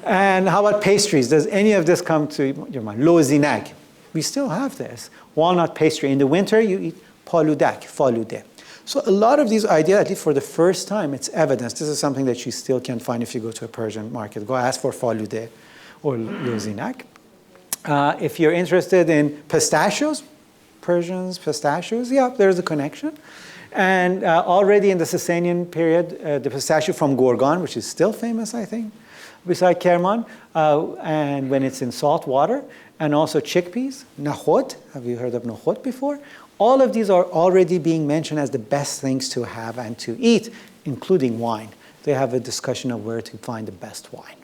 And how about pastries? Does any of this come to your mind? Lozinag. We still have this. Walnut pastry. In the winter, you eat paludak, falude. So a lot of these ideas, at least for the first time, it's evidence. This is something that you still can find if you go to a Persian market. Go ask for falude or lozinag. If you're interested in pistachios, Persians, pistachios, yeah, there's a connection. And already in the Sasanian period, the pistachio from Gorgan, which is still famous, I think, beside Kerman, and when it's in salt water, and also chickpeas, nakhod. Have you heard of nakhod before? All of these are already being mentioned as the best things to have and to eat, including wine. They have a discussion of where to find the best wine.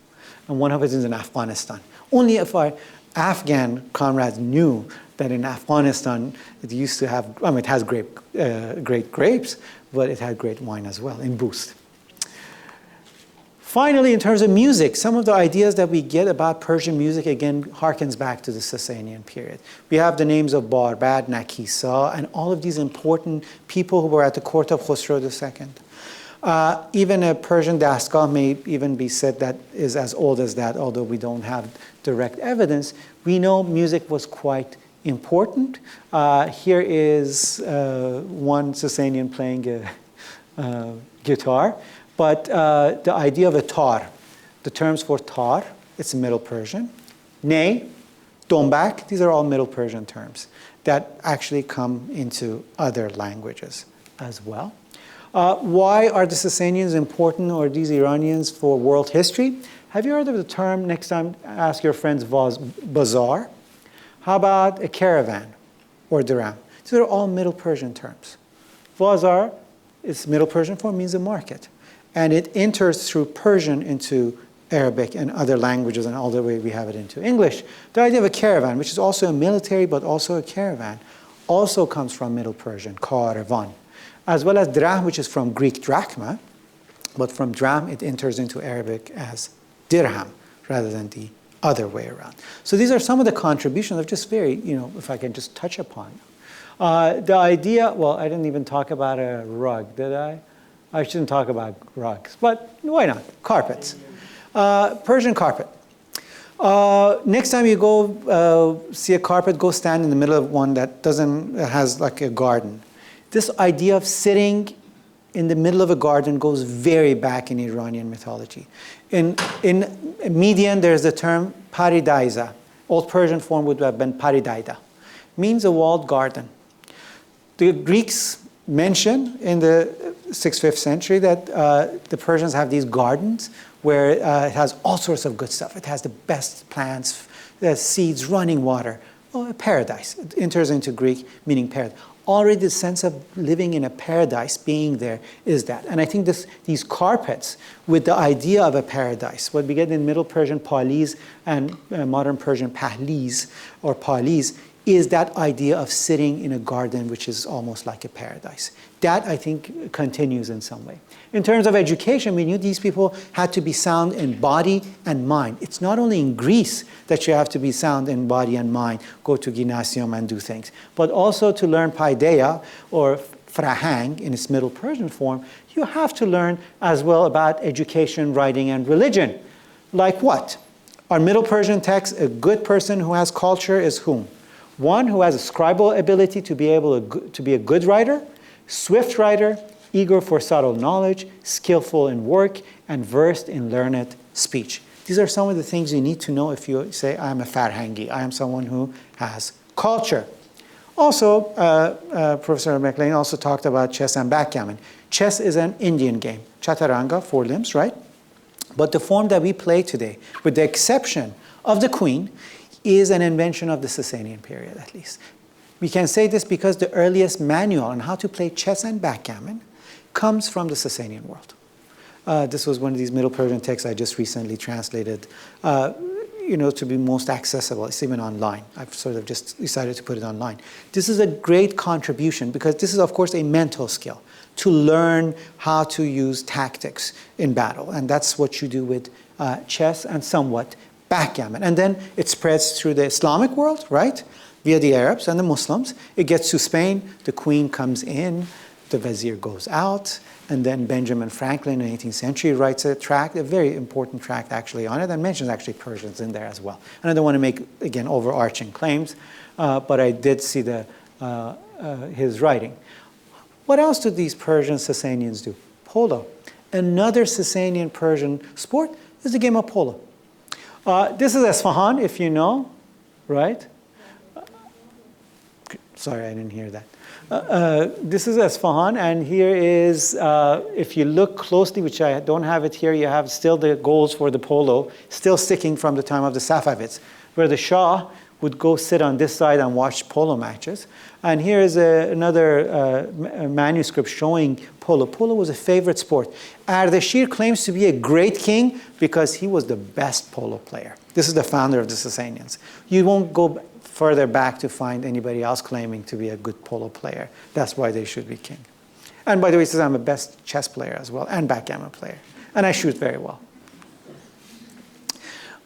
And one of it is in Afghanistan. Only if our Afghan comrades knew that in Afghanistan it used to have, I mean, it has great grapes, but it had great wine as well in Boost. Finally, in terms of music, some of the ideas that we get about Persian music, again, harkens back to the Sasanian period. We have the names of Barbad, Nakisa, and all of these important people who were at the court of Khosrow II. Even a Persian dastgah may even be said that is as old as that, although we don't have direct evidence. We know music was quite important. Here is one Sasanian playing a guitar. But the idea of a tar, the terms for tar, it's Middle Persian. Ney, dombak, these are all Middle Persian terms that actually come into other languages as well. Why are the Sasanians important, or these Iranians, for world history? Have you heard of the term, next time ask your friends, bazaar? How about a caravan or diram? These are all Middle Persian terms. Bazaar is Middle Persian form, means a market. And it enters through Persian into Arabic and other languages, and all the way we have it into English. The idea of a caravan, which is also a military but also a caravan, also comes from Middle Persian, karavan, as well as drahm, which is from Greek drachma, but from drahm it enters into Arabic as dirham rather than the other way around. So these are some of the contributions of just very, if I can just touch upon. The idea, well, I didn't even talk about a rug, did I? I shouldn't talk about rugs, but why not? Carpets. Persian carpet. Next time you go see a carpet, go stand in the middle of one that has like a garden. This idea of sitting in the middle of a garden goes very back in Iranian mythology. In Median, there's the term paridaiza. Old Persian form would have been paridaida. Means a walled garden. The Greeks mention in the 6th, 5th century that the Persians have these gardens where it has all sorts of good stuff. It has the best plants, the seeds, running water. Oh, a paradise. It enters into Greek, meaning paradise. Already the sense of living in a paradise, being there, is that. And I think these carpets with the idea of a paradise, what we get in Middle Persian palis and modern Persian pahlis or palis, is that idea of sitting in a garden which is almost like a paradise. That, I think, continues in some way. In terms of education, we knew these people had to be sound in body and mind. It's not only in Greece that you have to be sound in body and mind, go to gymnasium and do things, but also to learn paideia or Frahang in its Middle Persian form, you have to learn as well about education, writing, and religion. Like what? Our Middle Persian text, a good person who has culture is whom? One who has a scribal ability to be able to be a good writer, swift writer, eager for subtle knowledge, skillful in work, and versed in learned speech. These are some of the things you need to know if you say, I am a Farhangi, I am someone who has culture. Also, Professor McLean also talked about chess and backgammon. Chess is an Indian game. Chaturanga, 4 limbs, right? But the form that we play today, with the exception of the queen, is an invention of the Sasanian period, at least. We can say this because the earliest manual on how to play chess and backgammon comes from the Sasanian world. This was one of these Middle Persian texts I just recently translated, to be most accessible. It's even online. I've sort of just decided to put it online. This is a great contribution because this is, of course, a mental skill to learn how to use tactics in battle. And that's what you do with chess and somewhat backgammon. And then it spreads through the Islamic world, right? Via the Arabs and the Muslims. It gets to Spain. The queen comes in. The vizier goes out. And then Benjamin Franklin in the 18th century writes a tract, a very important tract actually on it, and mentions actually Persians in there as well. And I don't want to make, again, overarching claims, but I did see his writing. What else do these Persian Sasanians do? Polo. Another Sasanian Persian sport is the game of polo. This is Isfahan, if you know, right? Sorry, I didn't hear that. This is Isfahan, and here is, if you look closely, which I don't have it here, you have still the goals for the polo, still sticking from the time of the Safavids, where the Shah would go sit on this side and watch polo matches. And here is another manuscript showing polo. Polo was a favorite sport. Ardashir claims to be a great king because he was the best polo player. This is the founder of the Sasanians. You won't go further back to find anybody else claiming to be a good polo player. That's why they should be king. And by the way, he says I'm a best chess player as well, and backgammon player. And I shoot very well.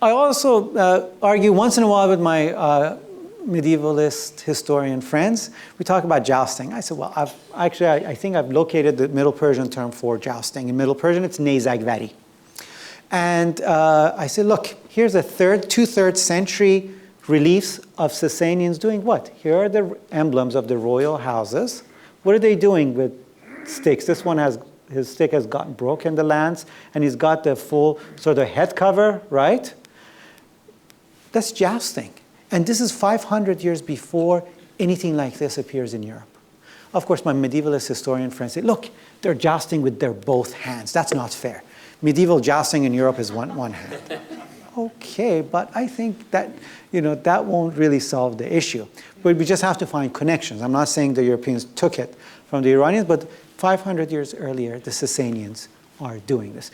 I also argue once in a while with my medievalist historian friends. We talk about jousting. I said, well, I think I've located the Middle Persian term for jousting. In Middle Persian, it's nezagvari. And I said, look, here's a 2/3 century reliefs of Sasanians doing what? Here are the emblems of the royal houses. What are they doing with sticks? This one his stick has gotten broken in the lance, and he's got the full sort of head cover, right? That's jousting. And this is 500 years before anything like this appears in Europe. Of course, my medievalist historian friends say, look, they're jousting with their both hands. That's not fair. Medieval jousting in Europe is one hand. Okay, but I think that, that won't really solve the issue. But we just have to find connections. I'm not saying the Europeans took it from the Iranians, but 500 years earlier, the Sasanians are doing this.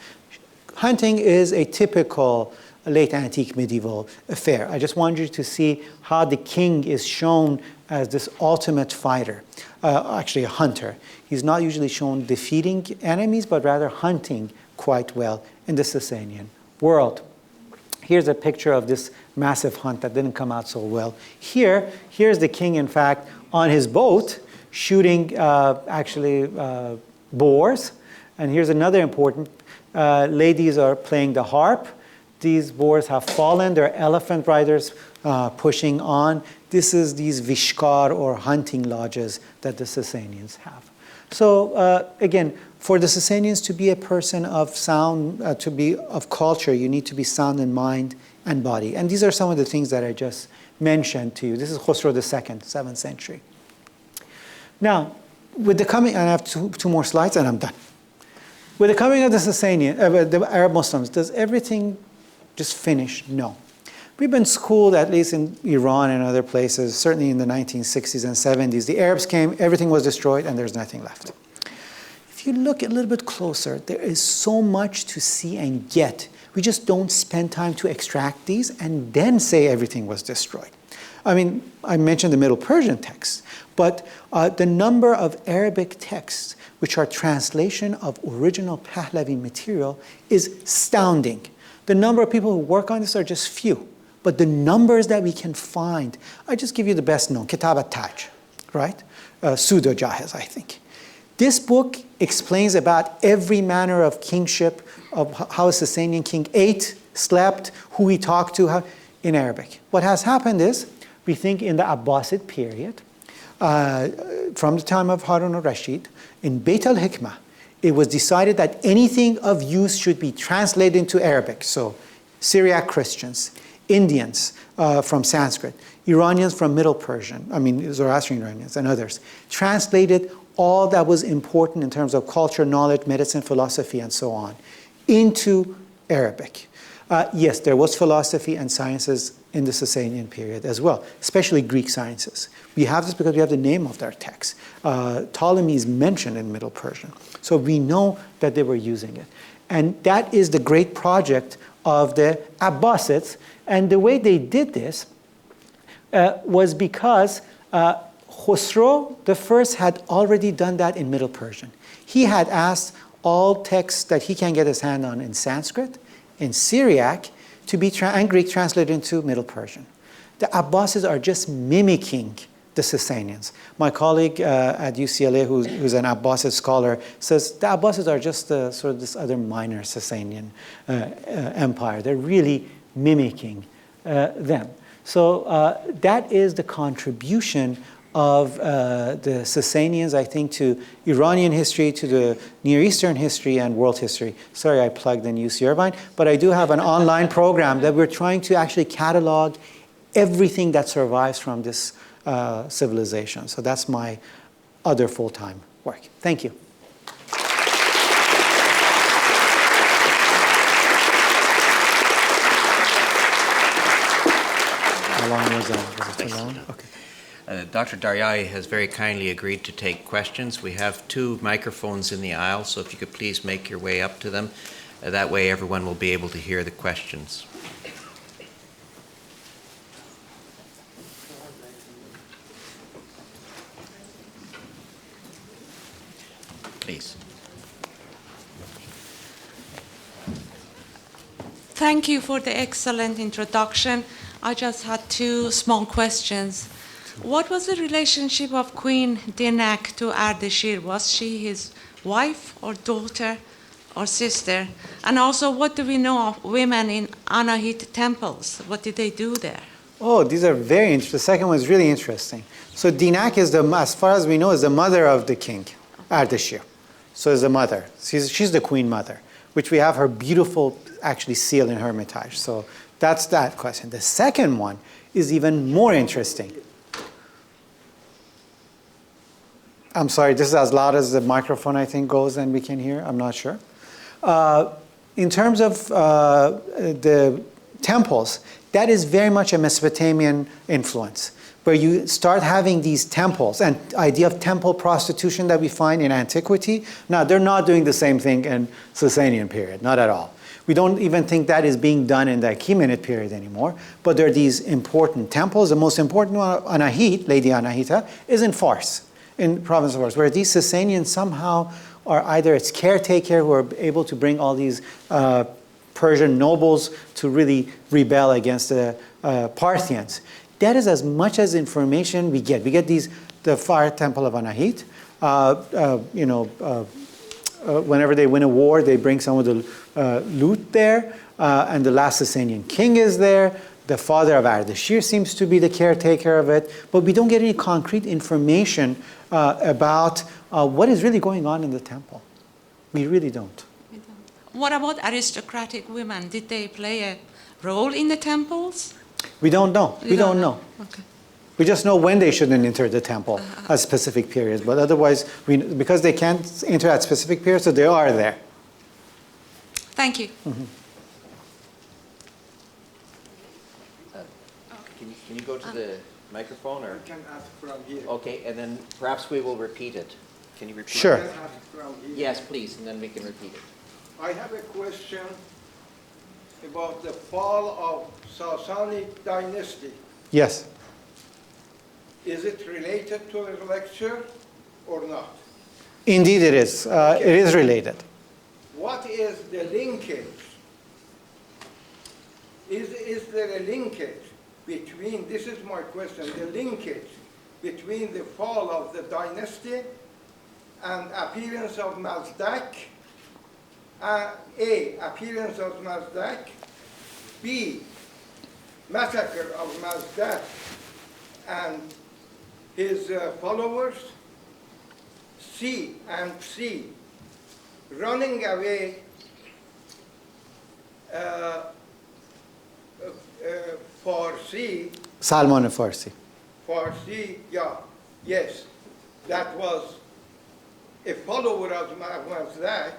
Hunting is a typical late antique medieval affair. I just want you to see how the king is shown as this ultimate fighter, actually a hunter. He's not usually shown defeating enemies, but rather hunting quite well in the Sasanian world. Here's a picture of this massive hunt that didn't come out so well. Here's the king, in fact, on his boat, shooting boars. And here's another important, ladies are playing the harp. These boars have fallen. They're elephant riders pushing on. This is these vishkar or hunting lodges that the Sasanians have. So again, for the Sasanians to be a person of sound, to be of culture, you need to be sound in mind and body. And these are some of the things that I just mentioned to you. This is Khosrow II, 7th century. Now, with the coming, and I have two more slides and I'm done. With the coming of the the Arab Muslims, does everything just finish? No. We've been schooled, at least in Iran and other places, certainly in the 1960s and 70s. The Arabs came, everything was destroyed, and there's nothing left. If you look a little bit closer, there is so much to see and get. We just don't spend time to extract these and then say everything was destroyed. I mean, I mentioned the Middle Persian texts, but the number of Arabic texts which are translation of original Pahlavi material is astounding. The number of people who work on this are just few. But the numbers that we can find, I just give you the best known, Kitab al-Taj, right? Pseudo-Jahiz, I think. This book explains about every manner of kingship, of how a Sasanian king ate, slept, who he talked to, in Arabic. What has happened is, we think in the Abbasid period, from the time of Harun al-Rashid, in Beit al-Hikmah, it was decided that anything of use should be translated into Arabic. So Syriac Christians, Indians from Sanskrit, Iranians from Middle Persian, Zoroastrian Iranians and others, translated all that was important in terms of culture, knowledge, medicine, philosophy, and so on, into Arabic. Yes, there was philosophy and sciences in the Sasanian period as well, especially Greek sciences. We have this because we have the name of their text. Ptolemy is mentioned in Middle Persian. So we know that they were using it. And that is the great project of the Abbasids. And the way they did this was because Khosrow I had already done that in Middle Persian. He had asked all texts that he can get his hand on in Sanskrit, in Syriac, to be and Greek translated into Middle Persian. The Abbasids are just mimicking the Sasanians. My colleague at UCLA, who's an Abbasid scholar, says the Abbasids are just sort of this other minor Sasanian empire. They're really mimicking them. So that is the contribution of the Sasanians, I think, to Iranian history, to the Near Eastern history, and world history. Sorry, I plugged in UC Irvine, but I do have an online program that we're trying to actually catalog everything that survives from this civilization. So that's my other full-time work. Thank you. How long was it too long? Okay. Dr. Daryaee has very kindly agreed to take questions. We have 2 microphones in the aisle, so if you could please make your way up to them. That way everyone will be able to hear the questions. Please. Thank you for the excellent introduction. I just had 2 small questions. What was the relationship of Queen Dinak to Ardashir? Was she his wife or daughter or sister? And also, what do we know of women in Anahit temples? What did they do there? Oh, these are very interesting. The second one is really interesting. So Dinak is as far as we know, is the mother of the king, Ardashir. So is the mother. She's the queen mother, which we have her beautiful, actually, seal in Hermitage. So that's that question. The second one is even more interesting. I'm sorry, this is as loud as the microphone, I think, goes and we can hear. I'm not sure. In terms of the temples, that is very much a Mesopotamian influence, where you start having these temples and idea of temple prostitution that we find in antiquity. Now, they're not doing the same thing in Sasanian period, not at all. We don't even think that is being done in the Achaemenid period anymore, but there are these important temples. The most important one, Anahit, Lady Anahita, is in Fars, in province of Fars, where these Sasanians somehow are either its caretaker who are able to bring all these Persian nobles to really rebel against the Parthians. That is as much as information we get. We get the fire temple of Anahit. Whenever they win a war, they bring some of the loot there, and the last Sasanian king is there. The father of Ardashir seems to be the caretaker of it, but we don't get any concrete information about what is really going on in the temple. We really don't. What about aristocratic women? Did they play a role in the temples? We don't know. We don't know. Okay. We just know when they shouldn't enter the temple at specific periods, but otherwise, because they can't enter at specific periods, so they are there. Thank you. Mm-hmm. Can you go to the microphone? Or? I can ask from here. Okay, and then perhaps we will repeat it. Can you repeat Sure. it? I can ask from here. Yes, please, and then we can repeat it. I have a question about the fall of Sasani dynasty. Yes. Is it related to the lecture or not? Indeed it is. It is related. What is the linkage? Is there a linkage between, this is my question, the linkage between the fall of the dynasty and appearance of Mazdak, A, appearance of Mazdak, B, massacre of Mazdak and his followers, C, running away Farsi. Salman Farsi. Farsi, yeah, yes. That was a follower of Mazdak,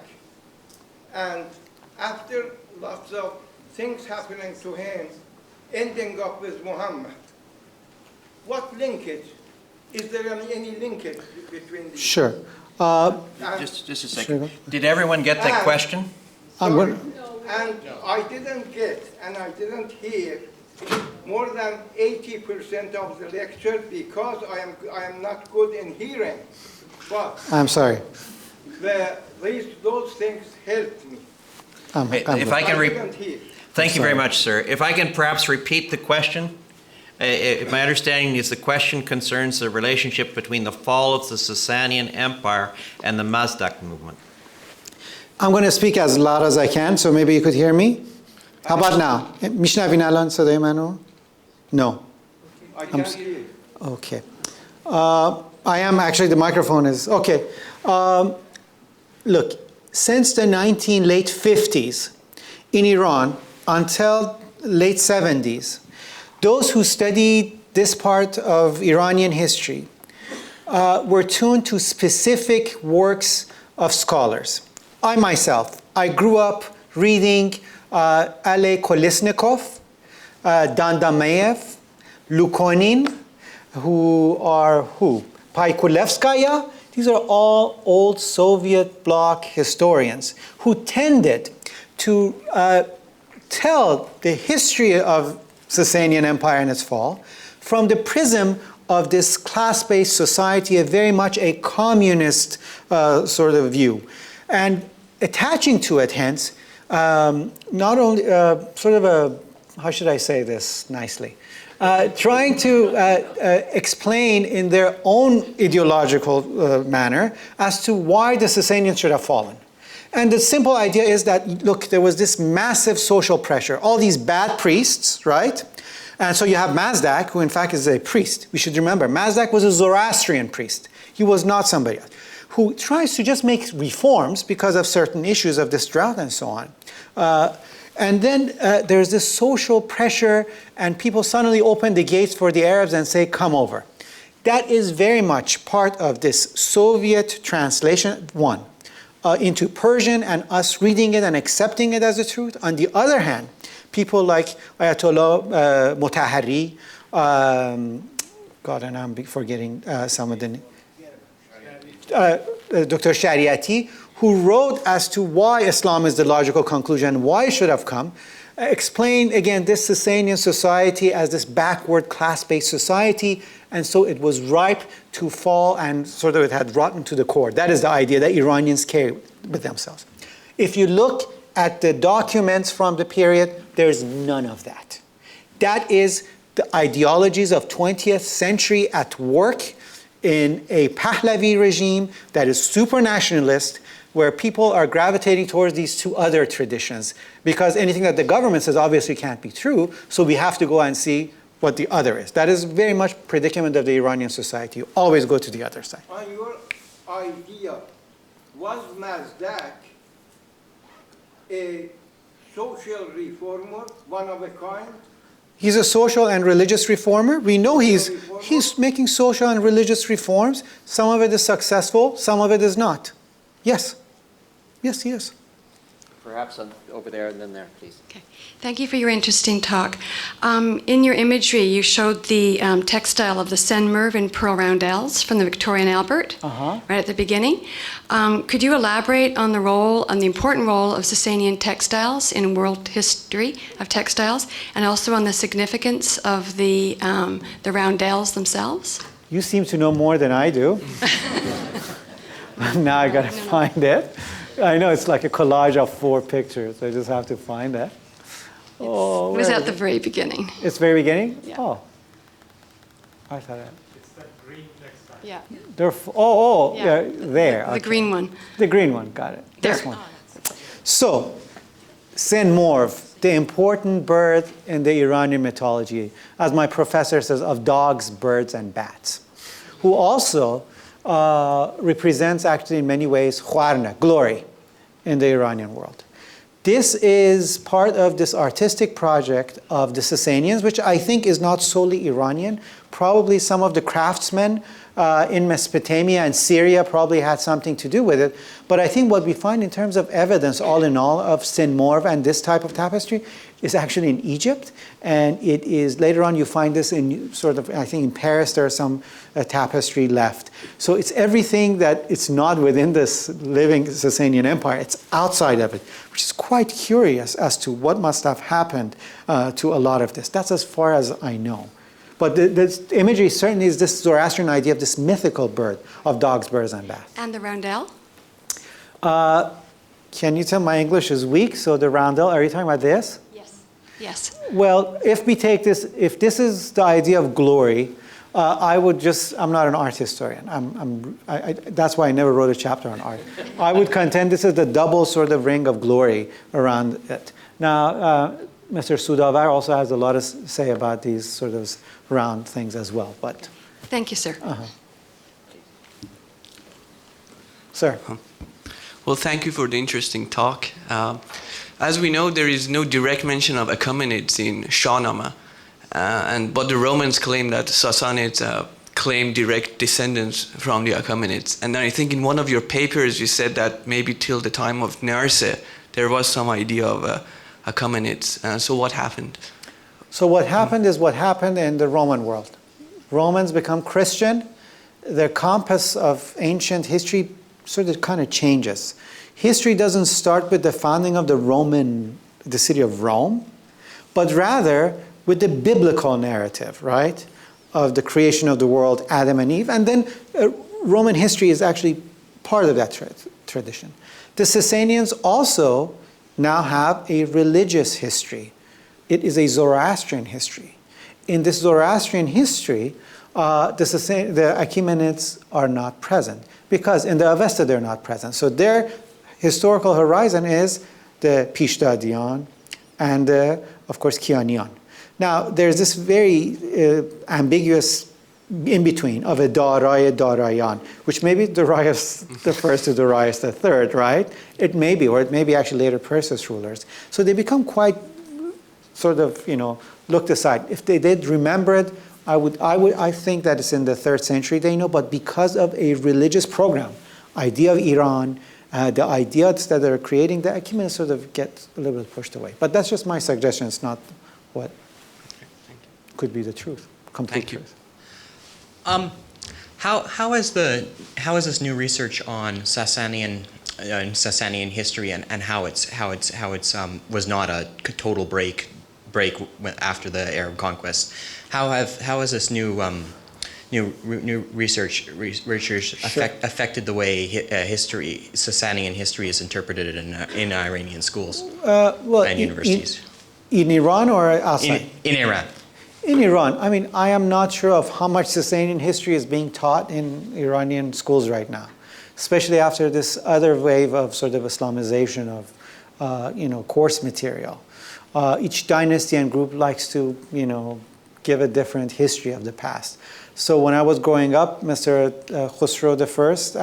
and after lots of things happening to him, ending up with Muhammad. What linkage? Is there any linkage between these? Sure. Just a second. Did everyone get that question? Sorry, and I didn't get, and I didn't hear more than 80% of the lecture because I am not good in hearing. But I'm sorry. those things helped me. If I can didn't hear. Thank you very much, sir. If I can perhaps repeat the question. My understanding is the question concerns the relationship between the fall of the Sasanian Empire and the Mazdak movement. I'm going to speak as loud as I can, so maybe you could hear me. How about now? میشنوین الان صدای منو? No. I can't hear you. Okay. I am actually, the microphone is, okay. Look, since the late 50s in Iran until late 70s, those who studied this part of Iranian history were tuned to specific works of scholars. I myself, I grew up reading Ale Kolesnikov, Dandamayev, Lukonin, who are who? Paikulevskaya. These are all old Soviet bloc historians who tended to tell the history of Sasanian Empire and its fall from the prism of this class-based society, very much a communist sort of view. And attaching to it, hence, not only sort of a, how should I say this nicely, trying to explain in their own ideological manner as to why the Sasanians should have fallen. And the simple idea is that, look, there was this massive social pressure, all these bad priests, right? And so you have Mazdak, who in fact is a priest. We should remember, Mazdak was a Zoroastrian priest. He was not somebody else, who tries to just make reforms because of certain issues of this drought and so on. And then there's this social pressure, and people suddenly open the gates for the Arabs and say, come over. That is very much part of this Soviet translation, one, into Persian and us reading it and accepting it as the truth. On the other hand, people like Ayatollah Motahari, God, and I'm forgetting some of the Dr. Shariati, who wrote as to why Islam is the logical conclusion, why it should have come, explained again this Sasanian society as this backward class-based society, and so it was ripe to fall and sort of it had rotten to the core. That is the idea that Iranians carry with themselves. If you look at the documents from the period, there's none of that. That is the ideologies of 20th century at work in a Pahlavi regime that is super nationalist, where people are gravitating towards these two other traditions, because anything that the government says obviously can't be true, so we have to go and see what the other is. That is very much predicament of the Iranian society. You always go to the other side. On your idea, was Mazdak a social reformer, one of a kind? He's a social and religious reformer. We know he's making social and religious reforms. Some of it is successful, some of it is not. Yes. Yes, he is. Perhaps over there and then there, please. Okay. Thank you for your interesting talk. In your imagery, you showed the textile of the Senmerv and pearl roundels from the Victorian Albert, right at the beginning. Could you elaborate on the important role of Sasanian textiles in world history of textiles, and also on the significance of the roundels themselves? You seem to know more than I do. Now I got to find it. I know it's like a collage of 4 pictures. I just have to find that. It was at the very beginning. It's very beginning? Yeah. Oh. I thought that. It's that Yeah. Yeah, there. The Okay. green one. The green one, got it. This There. one. So, Sen-Morv, the important bird in the Iranian mythology, as my professor says, of dogs, birds, and bats, who also represents actually in many ways Khwarna, glory, in the Iranian world. This is part of this artistic project of the Sasanians, which I think is not solely Iranian. Probably some of the craftsmen in Mesopotamia and Syria probably had something to do with it. But I think what we find in terms of evidence, all in all, of Sen-Morv and this type of tapestry is actually in Egypt. And it is, later on you find this in sort of, I think in Paris there's some tapestry left. So it's everything that it's not within this living Sasanian empire, it's outside of it, which is quite curious as to what must have happened to a lot of this. That's as far as I know. But the imagery certainly is this Zoroastrian idea of this mythical bird of dogs, birds, and bats. And the roundel? Can you tell my English is weak? So the roundel, are you talking about this? Yes. Yes. Well, if we take this, if this is the idea of glory, I would just, I'm not an art historian. That's why I never wrote a chapter on art. I would contend this is the double sort of ring of glory around it. Now, Mr. Sudavar also has a lot to say about these sort of round things as well. But Thank you, sir. Sir. Well, thank you for the interesting talk. As we know, there is no direct mention of Achaemenids in Shahnameh, but the Romans claim that Sasanians claim direct descendants from the Achaemenids. And then I think in one of your papers you said that maybe till the time of Nerse there was some idea of Achaemenids. So what happened? So what happened is what happened in the Roman world. Romans become Christian. Their compass of ancient history sort of kind of changes. History doesn't start with the founding of the city of Rome, but rather with the biblical narrative, right, of the creation of the world, Adam and Eve. And then Roman history is actually part of that tradition. The Sasanians also now have a religious history. It is a Zoroastrian history. In this Zoroastrian history, the Achaemenids are not present because in the Avesta they're not present. So their historical horizon is the Pishdadian and, of course, Kianian. Now, there's this very ambiguous in-between of a Daryaee, Daryayan, which may be Darius the first to Darius the third, right? It may be, or it may be actually later Persis rulers. So they become quite sort of, looked aside. If they did remember it, I think that it's in the 3rd century they know, but because of a religious program, idea of Iran, the ideas that they're creating, the Achaemenids sort of get a little bit pushed away. But that's just my suggestion. It's not what could be the truth, complete truth. How is this new research on Sasanian history and how it's was not a total break after the Arab conquest? How has this new research affected the way Sasanian history is interpreted in Iranian schools and universities? In Iran or outside? In Iran. In Iran, I mean, I am not sure of how much Sasanian history is being taught in Iranian schools right now, especially after this other wave of sort of Islamization of, course material. Each dynasty and group likes to, give a different history of the past. So when I was growing up, Mr. Khosrow I,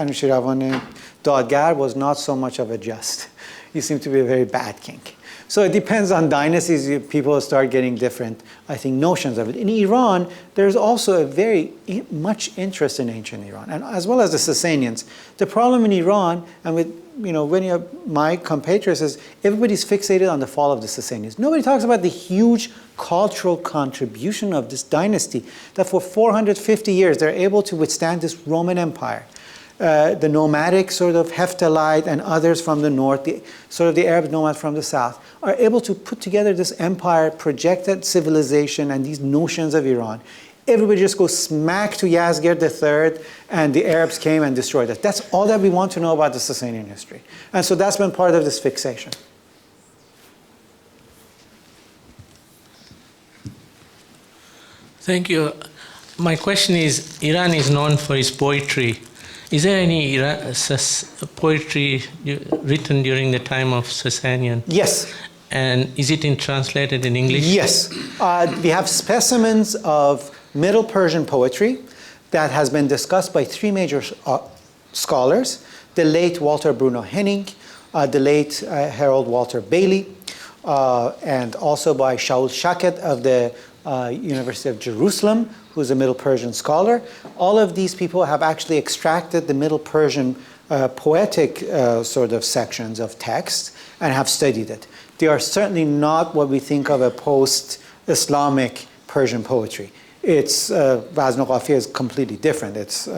Anushiravan Dadgar, was not so much of a jest. He seemed to be a very bad king. So it depends on dynasties. People start getting different, I think, notions of it. In Iran, there's also a very much interest in ancient Iran, and as well as the Sasanians. The problem in Iran, and with many of my compatriots, is everybody's fixated on the fall of the Sasanians. Nobody talks about the huge cultural contribution of this dynasty, that for 450 years they're able to withstand this Roman Empire. The nomadic sort of Heptalite and others from the north, the Arab nomads from the south, are able to put together this empire, projected civilization, and these notions of Iran. Everybody just goes smack to Yazgir III, and the Arabs came and destroyed it. That's all that we want to know about the Sasanian history. And so that's been part of this fixation. Thank you. My question is, Iran is known for its poetry. Is there any poetry written during the time of Sasanian? Yes. And is it translated in English? Yes. We have specimens of Middle Persian poetry that has been discussed by three major scholars, the late Walter Bruno Henning, the late Harold Walter Bailey, and also by Shaul Shaket of the University of Jerusalem, who's a Middle Persian scholar. All of these people have actually extracted the Middle Persian poetic sort of sections of text and have studied it. They are certainly not what we think of a post-Islamic Persian poetry. Its Wazn Qafiya is completely different. Its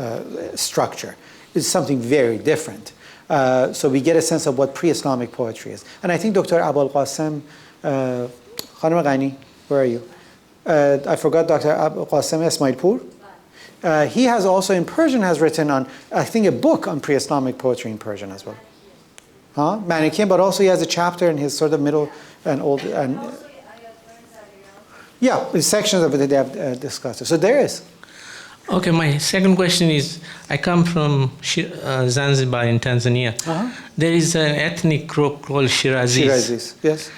structure is something very different. So we get a sense of what pre-Islamic poetry is. And I think Dr. Abul Qasim, Khanim Ghani, where are you? I forgot Dr. Abul Qasim Ismailpur. He has also in Persian has written on, I think, a book on pre-Islamic poetry in Persian as well. Manichaean, but also he has a chapter in his sort of middle and old and yeah, the sections of it that they have discussed. So there is. Okay, my second question is, I come from Zanzibar in Tanzania. There is an ethnic group called Shirazis. Shirazis, yes.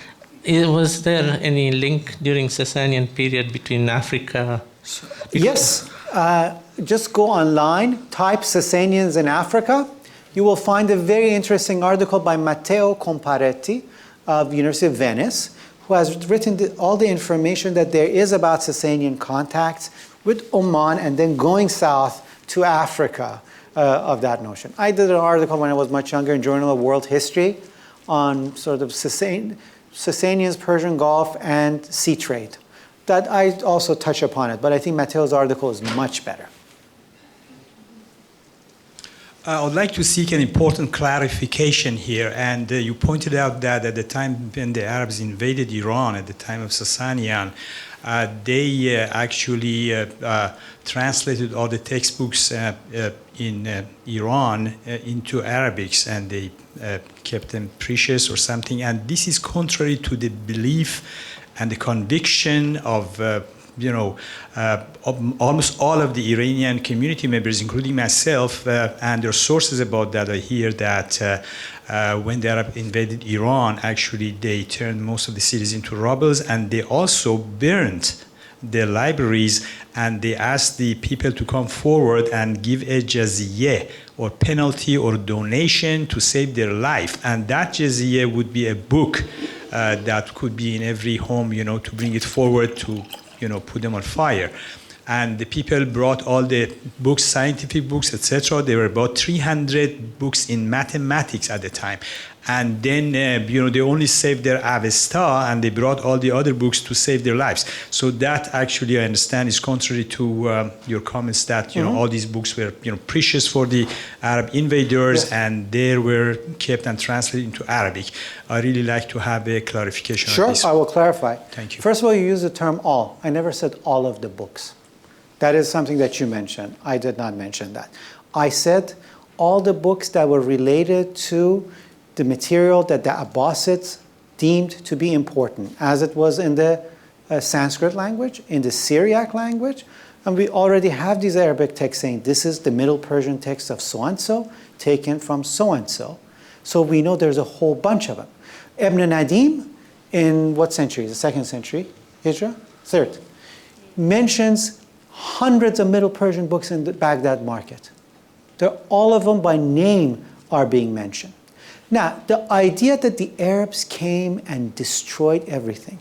Was there any link during Sasanian period between Africa? Yes. Just go online, type Sasanians in Africa. You will find a very interesting article by Matteo Comparetti of the University of Venice, who has written all the information that there is about Sasanian contacts with Oman and then going south to Africa of that notion. I did an article when I was much younger in Journal of World History on sort of Sasanians, Persian Gulf, and sea trade. That I also touch upon it, but I think Matteo's article is much better. I would like to seek an important clarification here, and you pointed out that at the time when the Arabs invaded Iran, at the time of Sasanian, they actually translated all the textbooks in Iran into Arabics, and they kept them precious or something, and this is contrary to the belief and the conviction of almost all of the Iranian community members, including myself, and there are sources about that. I hear that when the Arab invaded Iran, actually they turned most of the cities into rubbles, and they also burned the libraries, and they asked the people to come forward and give a jizya or penalty or donation to save their life, and that jizya would be a book that could be in every home, to bring it forward to put them on fire. And the people brought all the books, scientific books, etc. There were about 300 books in mathematics at the time. And then, they only saved their Avesta, and they brought all the other books to save their lives. So that actually, I understand, is contrary to your comments that, all these books were, precious for the Arab invaders, yes, and they were kept and translated into Arabic. I really like to have a clarification on this. Sure, I will clarify. Thank you. First of all, you use the term all. I never said all of the books. That is something that you mentioned. I did not mention that. I said all the books that were related to the material that the Abbasids deemed to be important, as it was in the Sanskrit language, in the Syriac language, and we already have these Arabic texts saying this is the Middle Persian text of so-and-so, taken from so-and-so. So we know there's a whole bunch of them. Ibn Nadim, in what century? The 2nd century, Hijra? 3rd, mentions hundreds of Middle Persian books in the Baghdad market. All of them by name are being mentioned. Now, the idea that the Arabs came and destroyed everything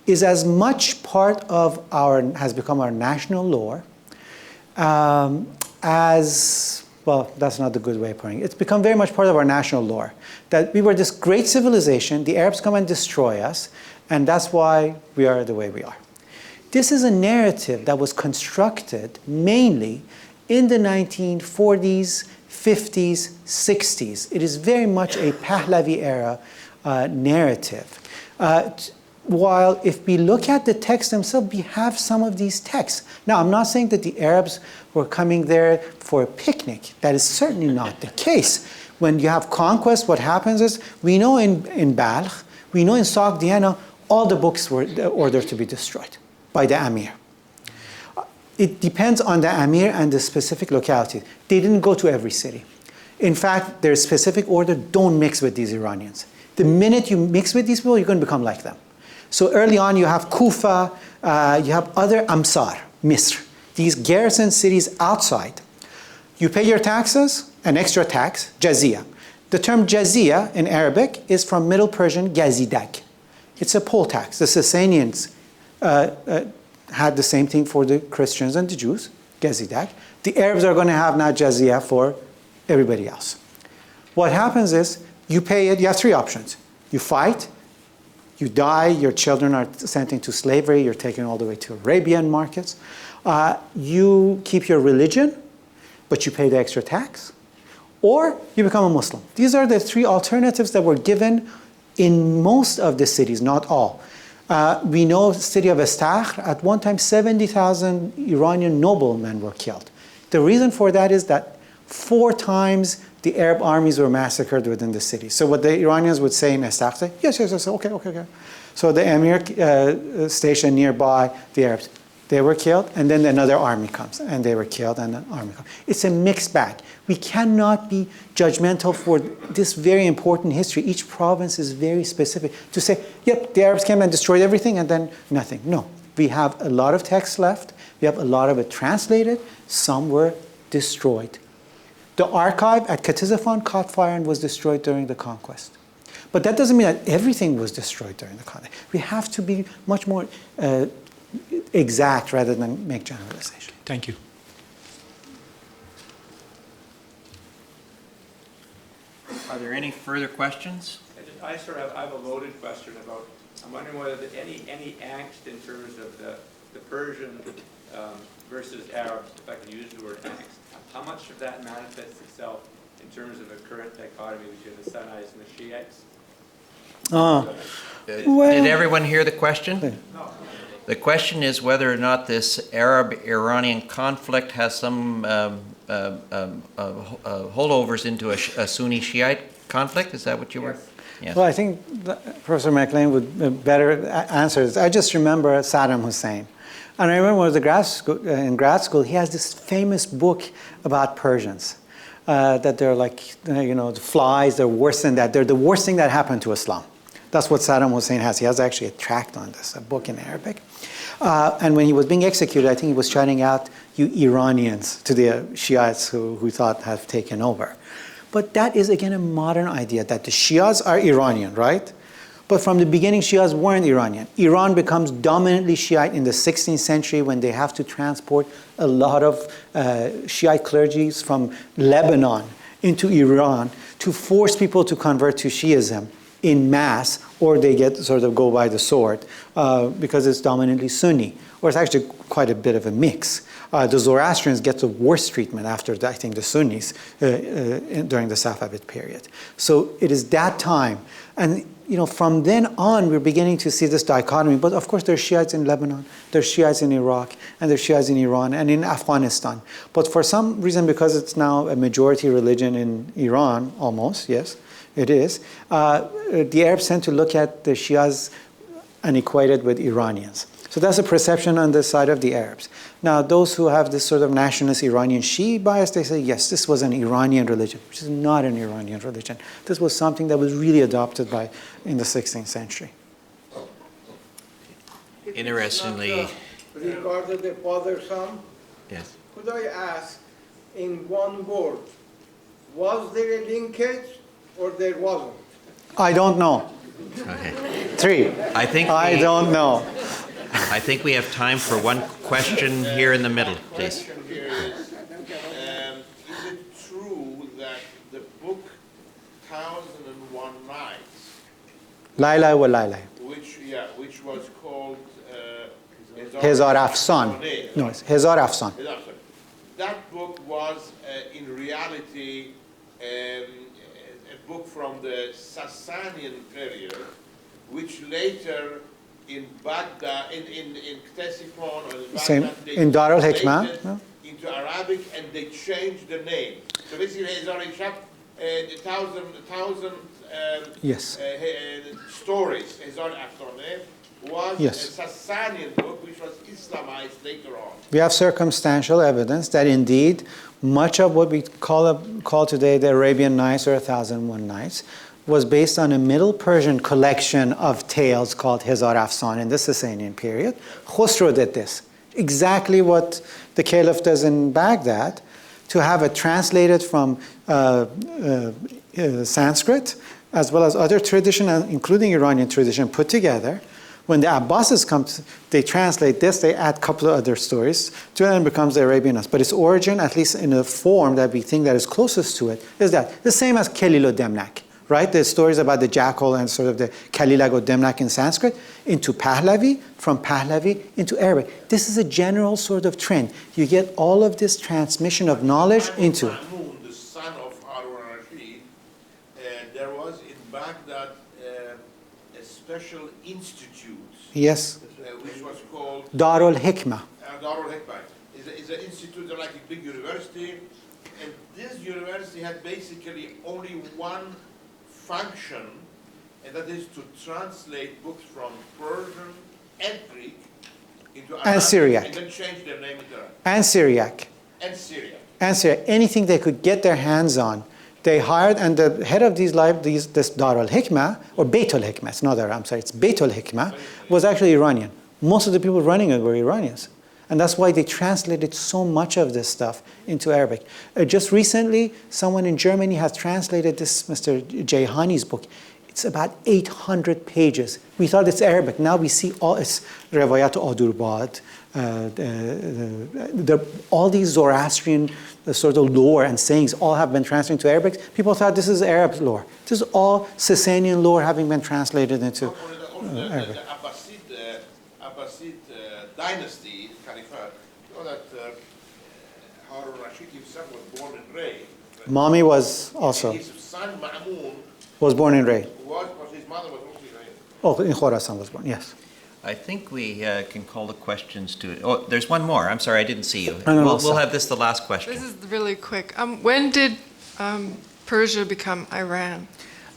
is as much part of has become our national lore as, well, that's not the good way of putting it. It's become very much part of our national lore, that we were this great civilization, the Arabs come and destroy us, and that's why we are the way we are. This is a narrative that was constructed mainly in the 1940s, 50s, 60s. It is very much a Pahlavi era narrative. While if we look at the texts themselves, we have some of these texts. Now, I'm not saying that the Arabs were coming there for a picnic. That is certainly not the case. When you have conquest, what happens is, we know in Balkh, we know in Sogdiana, all the books were ordered to be destroyed by the Amir. It depends on the Amir and the specific locality. They didn't go to every city. In fact, there's specific order, don't mix with these Iranians. The minute you mix with these people, you're going to become like them. So early on, you have Kufa, you have other Amsar, Misr, these garrison cities outside. You pay your taxes, an extra tax, jazia. The term jazia in Arabic is from Middle Persian gazidak. It's a poll tax. The Sasanians had the same thing for the Christians and the Jews, gazidak. The Arabs are going to have now jazia for everybody else. What happens is you pay it, you have three options. You fight, you die, your children are sent into slavery, you're taken all the way to Arabian markets. You keep your religion, but you pay the extra tax, or you become a Muslim. These are the three alternatives that were given in most of the cities, not all. We know the city of Avesta, at one time 70,000 Iranian noblemen were killed. The reason for that is that 4 times the Arab armies were massacred within the city. So what the Iranians would say in Avesta, say, yes, okay. So the emir stationed nearby, the Arabs, they were killed, and then another army comes, and they were killed, and an army comes. It's a mixed bag. We cannot be judgmental for this very important history. Each province is very specific. To say, yep, the Arabs came and destroyed everything, and then nothing. No, we have a lot of text left. We have a lot of it translated. Some were destroyed. The archive at Ctesiphon caught fire and was destroyed during the conquest. But that doesn't mean that everything was destroyed during the conquest. We have to be much more exact rather than make generalization. Thank you. Are there any further questions? I have a loaded question about, I'm wondering whether any angst in terms of the Persian versus Arabs, if I can use the word angst, how much of that manifests itself in terms of a current dichotomy between the Sunnites and the Shiites? Did everyone hear the question? No. The question is whether or not this Arab-Iranian conflict has some holdovers into a Sunni Shiite conflict. Is that what you were? Yes. Well, I think Professor McLean would better answer this. I just remember Saddam Hussein. And I remember when I was in grad school, he has this famous book about Persians. That they're like, the flies, they're worse than that. They're the worst thing that happened to Islam. That's what Saddam Hussein has. He has actually a tract on this, a book in Arabic. And when he was being executed, I think he was shouting out, you Iranians, to the Shiites who thought have taken over. But that is, again, a modern idea that the Shias are Iranian, right? But from the beginning, Shias weren't Iranian. Iran becomes dominantly Shiite in the 16th century when they have to transport a lot of Shiite clergies from Lebanon into Iran to force people to convert to Shiism in mass, or they get sort of go by the sword because it's dominantly Sunni, or it's actually quite a bit of a mix. The Zoroastrians get the worst treatment after, I think, the Sunnis during the Safavid period. So it is that time. And from then on, we're beginning to see this dichotomy. But of course, there's Shiites in Lebanon, there's Shiites in Iraq, and there's Shiites in Iran and in Afghanistan. But for some reason, because it's now a majority religion in Iran, almost, yes, it is, the Arabs tend to look at the Shias and equate it with Iranians. So that's a perception on the side of the Arabs. Now, those who have this sort of nationalist Iranian Shi'i bias, they say, yes, this was an Iranian religion, which is not an Iranian religion. This was something that was really adopted in the 16th century. Interestingly, regarded the father-son. yes. Could I ask, in one word, was there a linkage or there wasn't? I don't know. Okay. 3. I don't know. I think we have time for one question here in the middle, please. The question here is it true that the book 1001 Nights, Layla wa Layla. which was called Hezar Afsan. No, it's Hezar Afsan. That book was in reality a book from the Sasanian period, which later in Baghdad, in Ctesiphon or in Baghdad, in Dar al-Hikmah, no? into Arabic, and they changed the name. So basically, Hezar thousand yes. stories, Hezar Afsan, was Yes. a Sasanian book which was Islamized later on. We have circumstantial evidence that indeed much of what we call today the Arabian Nights or 1001 Nights was based on a Middle Persian collection of tales called Hezar Afsan in the Sasanian period. Khosrow did this. Exactly what the Caliph does in Baghdad, to have it translated from Sanskrit as well as other tradition, including Iranian tradition, put together. When the Abbasids come, they translate this, they add a couple of other stories to it, and it becomes the Arabian Nights. But its origin, at least in a form that we think that is closest to it, is that the same as Kelil o Demnak, right? The stories about the jackal and sort of the Kalilag o Demnak in Sanskrit into Pahlavi, from Pahlavi into Arabic. This is a general sort of trend. You get all of this transmission of knowledge into it. Mahmud, the son of Ardashir, there was in Baghdad a special institute. Yes. Which was called Darul Hikmah. Darul Hikmah. It's an institute like a big university, and this university had basically only one function, and that is to translate books from Persian and Greek into Arabic, And Syriac. and then change their name into Arabic. And Syriac. And Syriac. And Syriac. Anything they could get their hands on. They hired, and the head of this Darul Hikmah, or Beitul Hikmah, it's not I'm sorry, it's Beitul Hikmah, was actually Iranian. Most of the people running it were Iranians. And that's why they translated so much of this stuff into Arabic. Just recently, someone in Germany has translated this, Mr. Jayhani's book. It's about 800 pages. We thought it's Arabic. Now we see all its Revayat Adurbad, all these Zoroastrian sort of lore and sayings all have been translated into Arabic. People thought this is Arab lore. This is all Sasanian lore having been translated into Arabic. The Abbasid dynasty, Caliphate, you know that Harun Rashid himself was born in Ray. Mommy was also, His son Ma'mun was born in Ray. but his mother was also Iranian. Oh, in Khorasan was born, yes. I think we can call the questions to. Oh, there's one more. I'm sorry, I didn't see you. No, We'll have this the last question. This is really quick. When did Persia become Iran?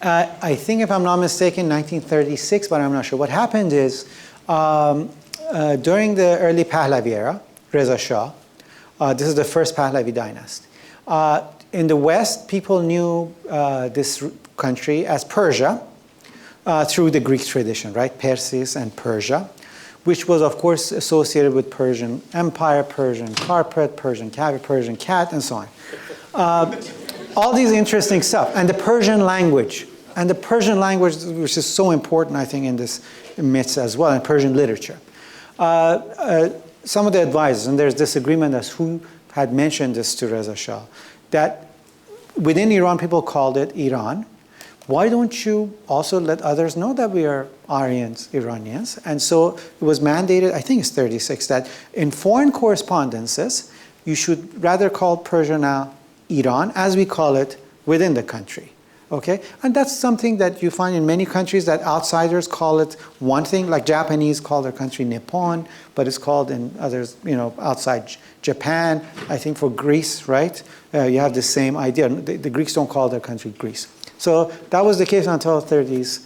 I think, if I'm not mistaken, 1936, but I'm not sure. What happened is, during the early Pahlavi era, Reza Shah, this is the first Pahlavi dynasty. In the West, people knew this country as Persia through the Greek tradition, right? Persis and Persia, which was, of course, associated with Persian Empire, Persian carpet, Persian caviar, Persian cat, and so on. All these interesting stuff. And the Persian language. And the Persian language, which is so important, I think, in this myths as well, and Persian literature. Some of the advisors, and there's disagreement as who had mentioned this to Reza Shah, that within Iran, people called it Iran. Why don't you also let others know that we are Aryans, Iranians? And so it was mandated, I think it's 36, that in foreign correspondences, you should rather call Persia now Iran, as we call it within the country. Okay? And that's something that you find in many countries, that outsiders call it one thing, like Japanese call their country Nippon, but it's called in others, outside Japan. I think for Greece, right? You have the same idea. The Greeks don't call their country Greece. So that was the case until the 30s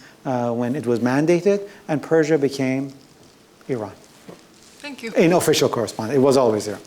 when it was mandated, and Persia became Iran. Thank you. In official correspondence. It was always Iran.